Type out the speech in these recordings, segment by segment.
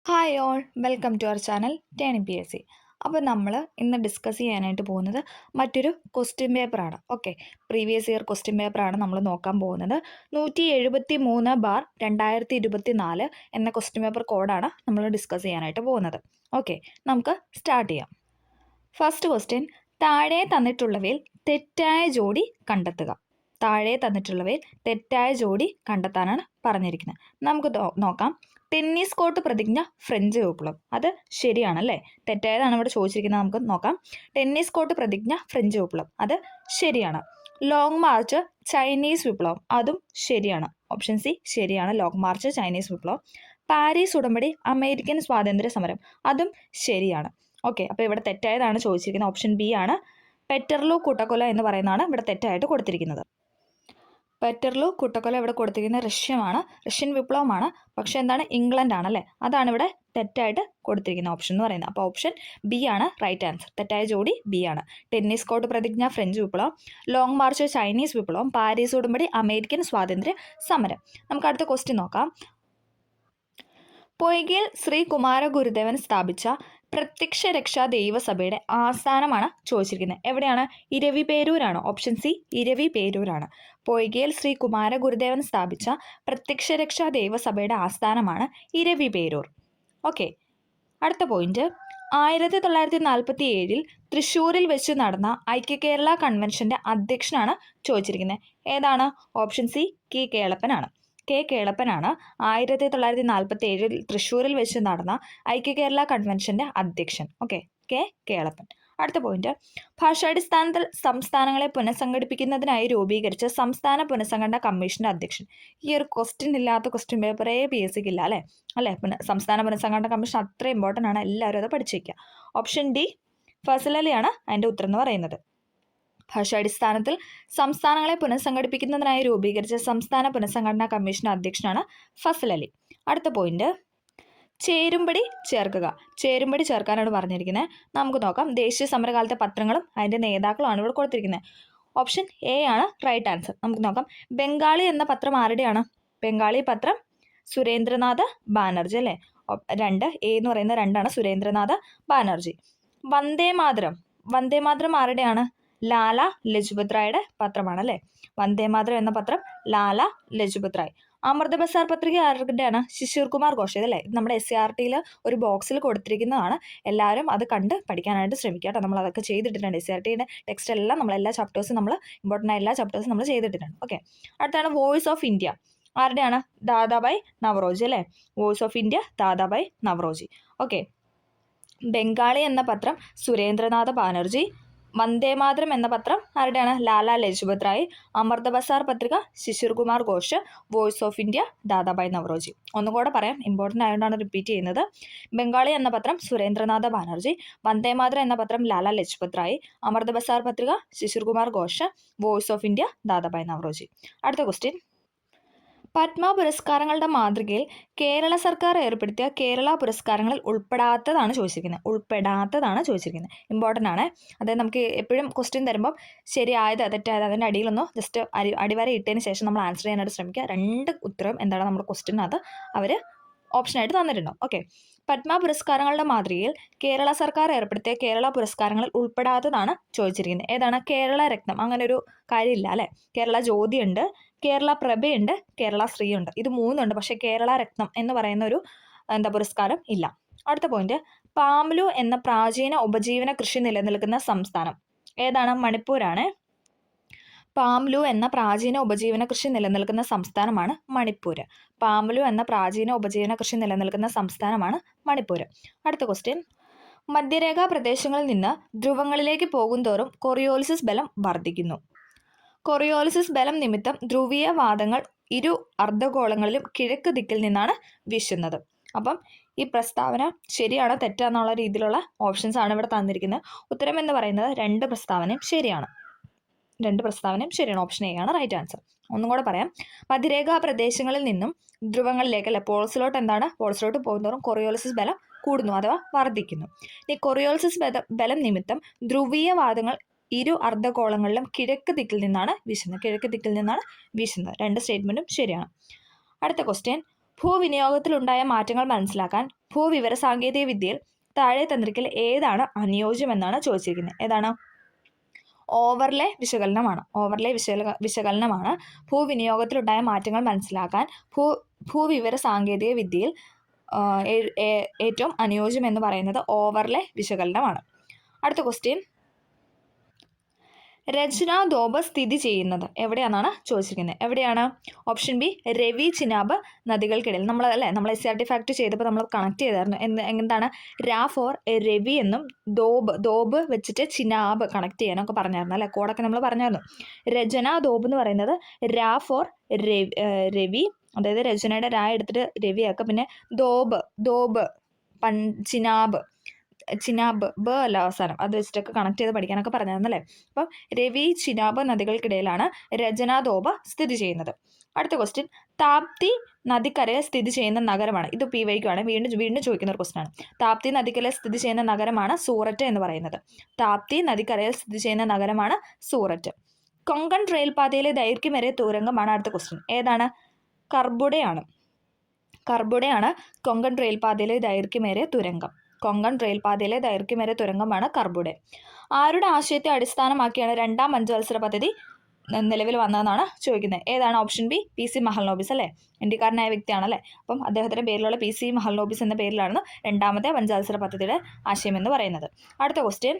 Hi all, welcome to our channel turning PSC. അപ്പോൾ നമ്മൾ ഇന്ന് ഡിസ്കസ് ചെയ്യാനായിട്ട് പോകുന്നത് മറ്റൊരു ക്വസ്റ്റ്യൻ പേപ്പറാണ്. ഓക്കെ, പ്രീവിയസ് ഇയർ ക്വസ്റ്റ്യൻ പേപ്പറാണ് നമ്മൾ നോക്കാൻ പോകുന്നത്. 173/2024 എന്ന ക്വസ്റ്റ്യൻ പേപ്പർ കോഡാണ് നമ്മൾ ഡിസ്കസ് ചെയ്യാനായിട്ട് പോകുന്നത്. ഓക്കെ, നമുക്ക് സ്റ്റാർട്ട് ചെയ്യാം. ഫസ്റ്റ് ക്വസ്റ്റ്യൻ, താഴെ തന്നിട്ടുള്ളവയിൽ തെറ്റായ ജോഡി കണ്ടെത്തുക. താഴെ തന്നിട്ടുള്ളവയിൽ തെറ്റായ ജോഡി കണ്ടെത്താനാണ് പറഞ്ഞിരിക്കുന്നത്. നമുക്ക് നോക്കാം. ടെന്നീസ് കോർട്ട് പ്രതിജ്ഞ ഫ്രഞ്ച് വിപ്ലവം, അത് ശരിയാണല്ലേ? തെറ്റായതാണ് ഇവിടെ ചോദിച്ചിരിക്കുന്നത്. നമുക്ക് നോക്കാം. ടെന്നീസ് കോർട്ട് പ്രതിജ്ഞ ഫ്രഞ്ച് വിപ്ലവം, അത് ശരിയാണ്. ലോങ് മാർച്ച് ചൈനീസ് വിപ്ലവം, അതും ശരിയാണ്. ഓപ്ഷൻ സി ശരിയാണ്, ലോങ് മാർച്ച് ചൈനീസ് വിപ്ലവം. പാരീസ് ഉടമ്പടി അമേരിക്കൻ സ്വാതന്ത്ര്യ സമരം, അതും ശരിയാണ്. ഓക്കെ, അപ്പോൾ ഇവിടെ തെറ്റായതാണ് ചോദിച്ചിരിക്കുന്നത്. ഓപ്ഷൻ ബി ആണ്. പെറ്റർലൂ കൂട്ടക്കൊല എന്ന് പറയുന്നതാണ് ഇവിടെ തെറ്റായിട്ട് കൊടുത്തിരിക്കുന്നത്. പെറ്റർലൂ കൂട്ടക്കൊല ഇവിടെ കൊടുത്തിരിക്കുന്നത് റഷ്യൻ വിപ്ലവമാണ്. പക്ഷേ എന്താണ്, ഇംഗ്ലണ്ട് ആണല്ലേ? അതാണ് ഇവിടെ തെറ്റായിട്ട് കൊടുത്തിരിക്കുന്ന ഓപ്ഷൻ എന്ന് പറയുന്നത്. അപ്പോൾ ഓപ്ഷൻ ബി ആണ് റൈറ്റ് ആൻസർ. തെറ്റായ ജോഡി ബി ആണ്. ടെന്നീസ് കോർട്ട് പ്രതിജ്ഞ ഫ്രഞ്ച് വിപ്ലവം, ലോങ് മാർച്ച് ചൈനീസ് വിപ്ലവം, പാരീസ് ഉടമ്പടി അമേരിക്കൻ സ്വാതന്ത്ര്യ സമരം. നമുക്ക് അടുത്ത ക്വസ്റ്റ്യൻ നോക്കാം. പൊയ്കയിൽ ശ്രീ കുമാരഗുരുദേവൻ സ്ഥാപിച്ച പ്രത്യക്ഷ രക്ഷാ ദൈവസഭയുടെ ആസ്ഥാനമാണ് ചോദിച്ചിരിക്കുന്നത്. എവിടെയാണ്? ഇരവിപേരൂരാണോ? ഓപ്ഷൻ സി ഇരവിപേരൂരാണ്. പൊയ്കയിൽ ശ്രീ കുമാരഗുരുദേവൻ സ്ഥാപിച്ച പ്രത്യക്ഷ രക്ഷാ ദൈവസഭയുടെ ആസ്ഥാനമാണ് ഇരവിപേരൂർ. ഓക്കെ, അടുത്ത പോയിന്റ്, 1947 തൃശ്ശൂരിൽ വെച്ച് നടന്ന ഐക്യകേരള കൺവെൻഷന്റെ അധ്യക്ഷനാണ് ചോദിച്ചിരിക്കുന്നത്. ഏതാണ്? Option C K കേളപ്പനാണ്. 1947 തൃശ്ശൂരിൽ വെച്ച് നടന്ന ഐക്യകേരള കൺവെൻഷന്റെ അധ്യക്ഷൻ. Okay, K Kelappan. അടുത്ത പോയിന്റ്, ഭാഷാടിസ്ഥാനത്തിൽ സംസ്ഥാനങ്ങളെ പുനഃസംഘടിപ്പിക്കുന്നതിനായി രൂപീകരിച്ച സംസ്ഥാന പുനഃസംഘടനാ കമ്മീഷന്റെ അധ്യക്ഷൻ. ഈ ഒരു ക്വസ്റ്റ്യൻ ഇല്ലാത്ത ക്വസ്റ്റ്യൻ പേപ്പറേ PSCക്ക് ഇല്ല അല്ലേ? സംസ്ഥാന പുനഃസംഘടനാ കമ്മീഷൻ അത്ര ഇമ്പോർട്ടൻ്റ് ആണ്. എല്ലാവരും അത് പഠിച്ചേക്കുക. ഓപ്ഷൻ ഡി ഫസൽ അലിയാണ് അതിൻ്റെ ഉത്തരം എന്ന് പറയുന്നത്. ഭാഷാടിസ്ഥാനത്തിൽ സംസ്ഥാനങ്ങളെ പുനഃസംഘടിപ്പിക്കുന്നതിനായി രൂപീകരിച്ച സംസ്ഥാന പുനഃസംഘടനാ കമ്മീഷൻ അധ്യക്ഷനാണ് ഫസൽ അലി. അടുത്ത പോയിന്റ്, ചേരുംപടി ചേർക്കുക. ചേരുംപടി ചേർക്കാനാണ് പറഞ്ഞിരിക്കുന്നത്. നമുക്ക് നോക്കാം. ദേശീയ സമരകാലത്തെ പത്രങ്ങളും അതിൻ്റെ നേതാക്കളുമാണ് ഇവിടെ കൊടുത്തിരിക്കുന്നത്. ഓപ്ഷൻ എ ആണ് റൈറ്റ് ആൻസർ. നമുക്ക് നോക്കാം. ബംഗാളി എന്ന പത്രം ആരുടെയാണ്? ബംഗാളി പത്രം സുരേന്ദ്രനാഥ് ബാനർജി അല്ലേ? 2 എ എന്ന് പറയുന്ന 2 സുരേന്ദ്രനാഥ് ബാനർജി. വന്ദേമാതരം ആരുടെയാണ്? ലാല ലജ്പത് റായുടെ പത്രമാണ് അല്ലേ? വന്ദേമാതരം എന്ന പത്രം ലാല ലജ്പത് റായ്. അമൃത ബസാർ പത്രിക ആരുടെയാണ്? ശിശിർ കുമാർ ഘോഷ് അല്ലേ? ഇത് നമ്മുടെ SCRT ഒരു ബോക്സിൽ കൊടുത്തിരിക്കുന്നതാണ്. എല്ലാവരും അത് കണ്ട് പഠിക്കാനായിട്ട് ശ്രമിക്കുക കേട്ടോ. നമ്മൾ അതൊക്കെ ചെയ്തിട്ടുണ്ട്. SCRTയുടെ ടെക്സ്റ്റ് എല്ലാം എല്ലാ ചാപ്റ്റേഴ്സും ഇമ്പോർട്ടൻ്റ് ആയ എല്ലാ ചാപ്റ്റേഴ്സും നമ്മൾ ചെയ്തിട്ടുണ്ട്. ഓക്കെ, അടുത്താണ് വോയിസ് ഓഫ് ഇന്ത്യ. ആരുടെയാണ്? ദാദാഭായ് നവറോജി അല്ലേ? Voice of India Dadabhai Naoroji. Okay, Bengali എന്ന പത്രം സുരേന്ദ്രനാഥ് ബാനർജി. വന്ദേമാതരം എന്ന പത്രം ആരുടെയാണ്? ലാല ലജ്പത് റായ്. അമൃത ബസാർ പത്രിക Shishir Kumar Ghosh. Voice of India Dadabhai Naoroji. ഒന്നുകൂടെ പറയാം, ഇമ്പോർട്ടൻ്റ് ആയതുകൊണ്ടാണ് റിപ്പീറ്റ് ചെയ്യുന്നത്. ബംഗാളി എന്ന പത്രം സുരേന്ദ്രനാഥ് ബാനർജി. വന്ദേമാതരം എന്ന പത്രം ലാല ലജ്പത് റായ്. അമൃത ബസാർ പത്രിക Shishir Kumar Ghosh. Voice of India Dadabhai Naoroji. അടുത്ത ക്വസ്റ്റ്യൻ, പത്മ പുരസ്കാരങ്ങളുടെ മാതൃകയിൽ കേരള സർക്കാർ ഏർപ്പെടുത്തിയ കേരള പുരസ്കാരങ്ങളിൽ ഉൾപ്പെടാത്തതാണ് ചോദിച്ചിരിക്കുന്നത്. ഇമ്പോർട്ടൻ്റ് ആണ്. അതായത് നമുക്ക് എപ്പോഴും ക്വസ്റ്റ്യൻ തരുമ്പം ശരിയായത് തെറ്റായത് അതിൻ്റെ അടിയിലൊന്ന് ജസ്റ്റ് അടിവര ഇട്ടതിന് ശേഷം നമ്മൾ ആൻസർ ചെയ്യാനായിട്ട് ശ്രമിക്കുക. 2 ഉത്തരം എന്താണ് നമ്മുടെ ക്വസ്റ്റ്യനകത്ത് അവർ ഓപ്ഷനായിട്ട് തന്നിട്ടുണ്ടാവും. ഓക്കെ, പത്മ പുരസ്കാരങ്ങളുടെ മാതൃകയിൽ കേരള സർക്കാർ ഏർപ്പെടുത്തിയ കേരള പുരസ്കാരങ്ങളിൽ ഉൾപ്പെടാത്തതാണ് ചോദിച്ചിരിക്കുന്നത്. ഏതാണ്? കേരള രത്നം, അങ്ങനെ ഒരു കാര്യമില്ല അല്ലേ? കേരള ജ്യോതിയുണ്ട്, കേരള പ്രഭയുണ്ട്, കേരള ശ്രീയുണ്ട്. ഇത് 3 ഉണ്ട്. പക്ഷേ കേരള രത്നം എന്ന് പറയുന്ന ഒരു പുരസ്കാരം ഇല്ല. അടുത്ത പോയിന്റ്, പാംലു എന്ന പ്രാചീന ഉപജീവന കൃഷി നിലനിൽക്കുന്ന സംസ്ഥാനം ഏതാണ്? മണിപ്പൂരാണ്. പാംലു എന്ന പ്രാചീന ഉപജീവന കൃഷി നിലനിൽക്കുന്ന സംസ്ഥാനമാണ് മണിപ്പൂർ. പാംലു എന്ന പ്രാചീന ഉപജീവന കൃഷി നിലനിൽക്കുന്ന സംസ്ഥാനമാണ് മണിപ്പൂർ. അടുത്ത ക്വസ്റ്റ്യൻ, മധ്യരേഖാ പ്രദേശങ്ങളിൽ നിന്ന് ധ്രുവങ്ങളിലേക്ക് പോകുന്തോറും കൊറിയോലിസിസ് ബലം വർദ്ധിക്കുന്നു. കൊറിയോലിസിസ് ബലം നിമിത്തം ധ്രുവീയ വാദങ്ങൾ ഇരു അർദ്ധഗോളങ്ങളിലും കിഴക്ക് ദിക്കിൽ നിന്നാണ് വീശുന്നത്. അപ്പം ഈ പ്രസ്താവന ശരിയാണോ തെറ്റാന്നുള്ള രീതിയിലുള്ള ഓപ്ഷൻസ് ആണ് ഇവിടെ തന്നിരിക്കുന്നത്. ഉത്തരം എന്ന് പറയുന്നത് 2 പ്രസ്താവനയും ശരിയാണ്. ഓപ്ഷൻ എ ആണ് റൈറ്റ് ആൻസർ. ഒന്നും കൂടെ പറയാം. മധ്യരേഖാ പ്രദേശങ്ങളിൽ നിന്നും ധ്രുവങ്ങളിലേക്ക് അല്ലെ പോൾസിലോട്ട് പോകുന്നതോറും കൊറിയോലിസിസ് ബലം കൂടുന്നു അഥവാ വർദ്ധിക്കുന്നു. ഈ കൊറിയോലിസിസ് ബലം നിമിത്തം ധ്രുവീയ വാദങ്ങൾ ഇരു അർദ്ധഗോളങ്ങളിലും കിഴക്ക് ദിക്കിൽ നിന്നാണ് വീശുന്നത്. 2 സ്റ്റേറ്റ്മെൻറ്റും ശരിയാണ്. അടുത്ത ക്വസ്റ്റ്യൻ, ഭൂവിനിയോഗത്തിലുണ്ടായ മാറ്റങ്ങൾ മനസ്സിലാക്കാൻ ഭൂവിവര സാങ്കേതിക വിദ്യയിൽ താഴെ തന്നിരിക്കൽ ഏതാണ് അനുയോജ്യമെന്നാണ് ചോദിച്ചിരിക്കുന്നത്. ഏതാണ്? ഓവർലേ വിശകലനമാണ് ഭൂവിനിയോഗത്തിലുണ്ടായ മാറ്റങ്ങൾ മനസ്സിലാക്കാൻ ഭൂവിവര സാങ്കേതിക വിദ്യയിൽ ഏറ്റവും അനുയോജ്യം എന്ന് പറയുന്നത് ഓവർലേ വിശകലനമാണ്. അടുത്ത ക്വസ്റ്റ്യൻ, രചനാദോബ് സ്ഥിതി ചെയ്യുന്നത് എവിടെയാണെന്നാണ് ചോദിച്ചിരിക്കുന്നത്. എവിടെയാണ്? ഓപ്ഷൻ ബി രവി ചിനാബ് നദികൾക്കിടയിൽ. നമ്മൾ SCERT ഫാക്ട് ചെയ്തപ്പോൾ നമ്മൾ കണക്ട് ചെയ്തായിരുന്നു. എന്താണ്? രാ ഫോർ രവി എന്നും ദോബ് വെച്ചിട്ട് ചിനാബ് കണക്ട് ചെയ്യാനൊക്കെ പറഞ്ഞായിരുന്നു അല്ലേ? കോഡൊക്കെ നമ്മൾ പറഞ്ഞായിരുന്നു. രചനാദോബ് എന്ന് പറയുന്നത് രാ ഫോർ രവി, അതായത് രചനയുടെ രാ എടുത്തിട്ട് രവിയാക്കുക. പിന്നെ ദോബ് ചിനാബ് ബ അല്ല അവസാനം, അത് വെച്ചിട്ടൊക്കെ കണക്ട് ചെയ്ത് പഠിക്കാനൊക്കെ പറഞ്ഞായിരുന്നല്ലേ? അപ്പം രവി ചിനാബ് നദികൾക്കിടയിലാണ് രചനാദോബ് സ്ഥിതി ചെയ്യുന്നത്. അടുത്ത ക്വസ്റ്റ്യൻ, താപ്തി നദിക്കരയിൽ സ്ഥിതി ചെയ്യുന്ന നഗരമാണ്. ഇത് PYQ ആണ്, വീണ്ടും ചോദിക്കുന്ന ഒരു ക്വസ്റ്റ്യൻ ആണ്. താപ്തി നദിക്കരയിൽ സ്ഥിതി ചെയ്യുന്ന നഗരമാണ് സൂററ്റ് എന്ന് പറയുന്നത്. താപ്തി നദിക്കരയിൽ സ്ഥിതി ചെയ്യുന്ന നഗരമാണ് സൂററ്റ്. കൊങ്കൺ റെയിൽപാതയിലെ ദൈർഘ്യമേറിയ തുരങ്കമാണ് അടുത്ത ക്വസ്റ്റ്യൻ. ഏതാണ്? കർബുഡയാണ് കൊങ്കൺ റെയിൽപാതയിലെ ദൈർഘ്യമേറിയ തുരങ്കമാണ് കർബുഡെ. ആരുടെ ആശയത്തെ അടിസ്ഥാനമാക്കിയാണ് രണ്ടാം പഞ്ചവത്സര പദ്ധതി നിലവിൽ വന്നതെന്നാണ് ചോദിക്കുന്നത്. ഏതാണ്? ഓപ്ഷൻ ബി PC മഹൽനോബിസ് അല്ലേ? ഇന്ത്യക്കാരനായ വ്യക്തിയാണല്ലേ. അപ്പം അദ്ദേഹത്തിൻ്റെ പേരിലുള്ള PC മഹൽനോബിസ് എന്ന പേരിലാണ് രണ്ടാമത്തെ പഞ്ചവത്സര പദ്ധതിയുടെ ആശയം എന്ന് പറയുന്നത്. അടുത്ത ക്വസ്റ്റ്യൻ,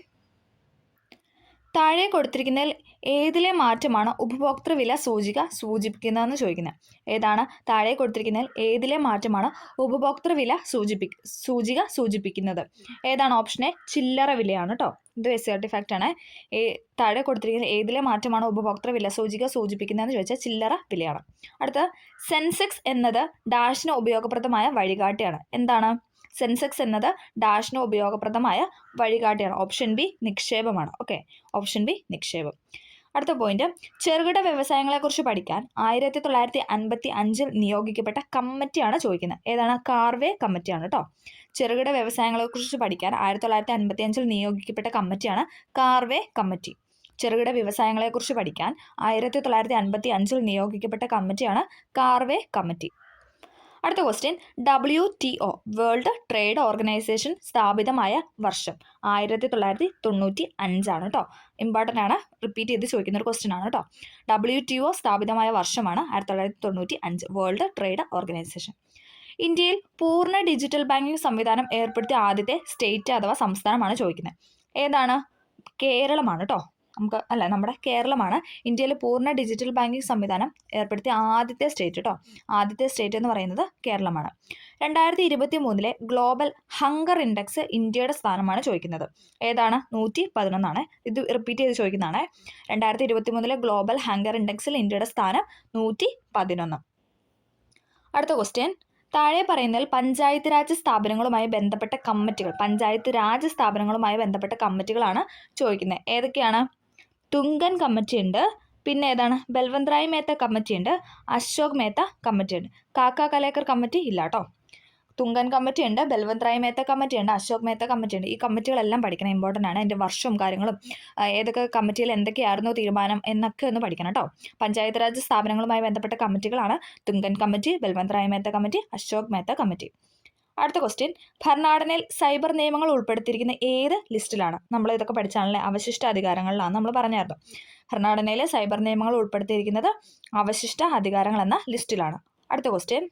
താഴെ കൊടുത്തിരിക്കുന്നതിൽ ഏതിലെ മാറ്റമാണ് ഉപഭോക്തൃ വില സൂചിക സൂചിപ്പിക്കുന്നതെന്ന് ചോദിക്കുന്നത്. ഏതാണ്? താഴെ കൊടുത്തിരിക്കുന്നതിൽ ഏതിലെ മാറ്റമാണ് ഉപഭോക്തൃ വില സൂചിക സൂചിപ്പിക്കുന്നത്? ഏതാണ്? ഓപ്ഷൻ എ ചില്ലറ വിലയാണ് കേട്ടോ. ഇത് SCERT ഫാക്ട് ആണ്. താഴെ കൊടുത്തിരിക്കുന്ന ഏതിലെ മാറ്റമാണ് ഉപഭോക്തൃ വില സൂചിക സൂചിപ്പിക്കുന്നതെന്ന് ചോദിച്ചാൽ ചില്ലറ വിലയാണ്. അടുത്ത, സെൻസെക്സ് എന്നത് ഡാഷിന് ഉപയോഗപ്രദമായ വഴികാട്ടിയാണ്. എന്താണ്? സെൻസെക്സ് എന്നത് ഡാഷിന് ഉപയോഗപ്രദമായ വഴികാട്ടിയാണ്. ഓപ്ഷൻ ബി നിക്ഷേപമാണ്. ഓക്കെ, ഓപ്ഷൻ ബി നിക്ഷേപം. അടുത്ത പോയിന്റ്, ചെറുകിട വ്യവസായങ്ങളെക്കുറിച്ച് പഠിക്കാൻ 1955 നിയോഗിക്കപ്പെട്ട കമ്മിറ്റിയാണ് ചോദിക്കുന്നത്. ഏതാണ്? കാർവേ കമ്മിറ്റിയാണ് കേട്ടോ. ചെറുകിട വ്യവസായങ്ങളെക്കുറിച്ച് പഠിക്കാൻ 1955 നിയോഗിക്കപ്പെട്ട കമ്മിറ്റിയാണ് കാർവേ കമ്മിറ്റി. ചെറുകിട വ്യവസായങ്ങളെക്കുറിച്ച് പഠിക്കാൻ 1955 നിയോഗിക്കപ്പെട്ട കമ്മിറ്റിയാണ് കാർവേ കമ്മിറ്റി. അടുത്ത question, WTO world trade organisation സ്ഥാപിതമായ വർഷം 1995 ആണ് കേട്ടോ. ഇമ്പോർട്ടൻ്റ് ആണ്, റിപ്പീറ്റ് ചെയ്ത് ചോദിക്കുന്ന ഒരു ക്വസ്റ്റ്യൻ ആണ് കേട്ടോ. WTO സ്ഥാപിതമായ വർഷമാണ് 1995, വേൾഡ് ട്രേഡ് ഓർഗനൈസേഷൻ. ഇന്ത്യയിൽ പൂർണ്ണ ഡിജിറ്റൽ ബാങ്കിങ് സംവിധാനം ഏർപ്പെടുത്തിയ ആദ്യത്തെ സ്റ്റേറ്റ് അഥവാ സംസ്ഥാനമാണ് ചോദിക്കുന്നത്. ഏതാണ്? കേരളമാണ് കേട്ടോ. നമ്മുടെ കേരളമാണ് ഇന്ത്യയിൽ പൂർണ്ണ ഡിജിറ്റൽ ബാങ്കിങ് സംവിധാനം ഏർപ്പെടുത്തിയ ആദ്യത്തെ സ്റ്റേറ്റ് കേട്ടോ. ആദ്യത്തെ സ്റ്റേറ്റ് എന്ന് പറയുന്നത് കേരളമാണ്. 2023 ഗ്ലോബൽ ഹങ്കർ ഇൻഡെക്സ് ഇന്ത്യയുടെ സ്ഥാനമാണ് ചോദിക്കുന്നത്. ഏതാണ്? 111 ഇത് റിപ്പീറ്റ് ചെയ്ത് ചോദിക്കുന്നതാണ്. 2023 ഗ്ലോബൽ ഹങ്കർ ഇൻഡെക്സിൽ ഇന്ത്യയുടെ സ്ഥാനം 111. അടുത്ത ക്വസ്റ്റ്യൻ, താഴെ പറയുന്നതിൽ പഞ്ചായത്ത് രാജ് സ്ഥാപനങ്ങളുമായി ബന്ധപ്പെട്ട കമ്മിറ്റികളാണ് ചോദിക്കുന്നത്. ഏതൊക്കെയാണ്? തുങ്കൻ കമ്മിറ്റി ഉണ്ട്, പിന്നെ ഏതാണ്? ബൽവന്ത് റായ് മേത്ത കമ്മിറ്റി ഉണ്ട്, അശോക് മേത്ത കമ്മിറ്റി ഉണ്ട്. കാക്ക കലേക്കർ കമ്മിറ്റി ഇല്ല കേട്ടോ. തുങ്കൻ കമ്മിറ്റി ഉണ്ട്, ബൽവന്ത് റായ് മേത്ത കമ്മിറ്റി ഉണ്ട്, അശോക് മേത്ത കമ്മിറ്റി ഉണ്ട്. ഈ കമ്മിറ്റികളെല്ലാം പഠിക്കണം, ഇമ്പോർട്ടൻ്റ് ആണ്. അതിൻ്റെ വർഷവും കാര്യങ്ങളും ഏതൊക്കെ കമ്മിറ്റിയിൽ എന്തൊക്കെയായിരുന്നു തീരുമാനം എന്നൊക്കെ ഒന്ന് പഠിക്കണം കേട്ടോ. പഞ്ചായത്ത് രാജ് സ്ഥാപനങ്ങളുമായി ബന്ധപ്പെട്ട കമ്മിറ്റികളാണ് Thungon committee, Balwant Rai Mehta committee, Ashok Mehta committee. അടുത്ത ക്വസ്റ്റ്യൻ, ഭരണഘടനയിൽ സൈബർ നിയമങ്ങൾ ഉൾപ്പെടുത്തിയിരിക്കുന്ന ഏത് ലിസ്റ്റിലാണ്? നമ്മൾ ഇതൊക്കെ പഠിച്ചാണല്ലേ, അവശിഷ്ട അധികാരങ്ങളിലാണ് നമ്മൾ പറഞ്ഞായിരുന്നു. ഭരണഘടനയിലെ സൈബർ നിയമങ്ങൾ ഉൾപ്പെടുത്തിയിരിക്കുന്നത് അവശിഷ്ട അധികാരങ്ങൾ എന്ന ലിസ്റ്റിലാണ്. അടുത്ത ക്വസ്റ്റ്യൻ,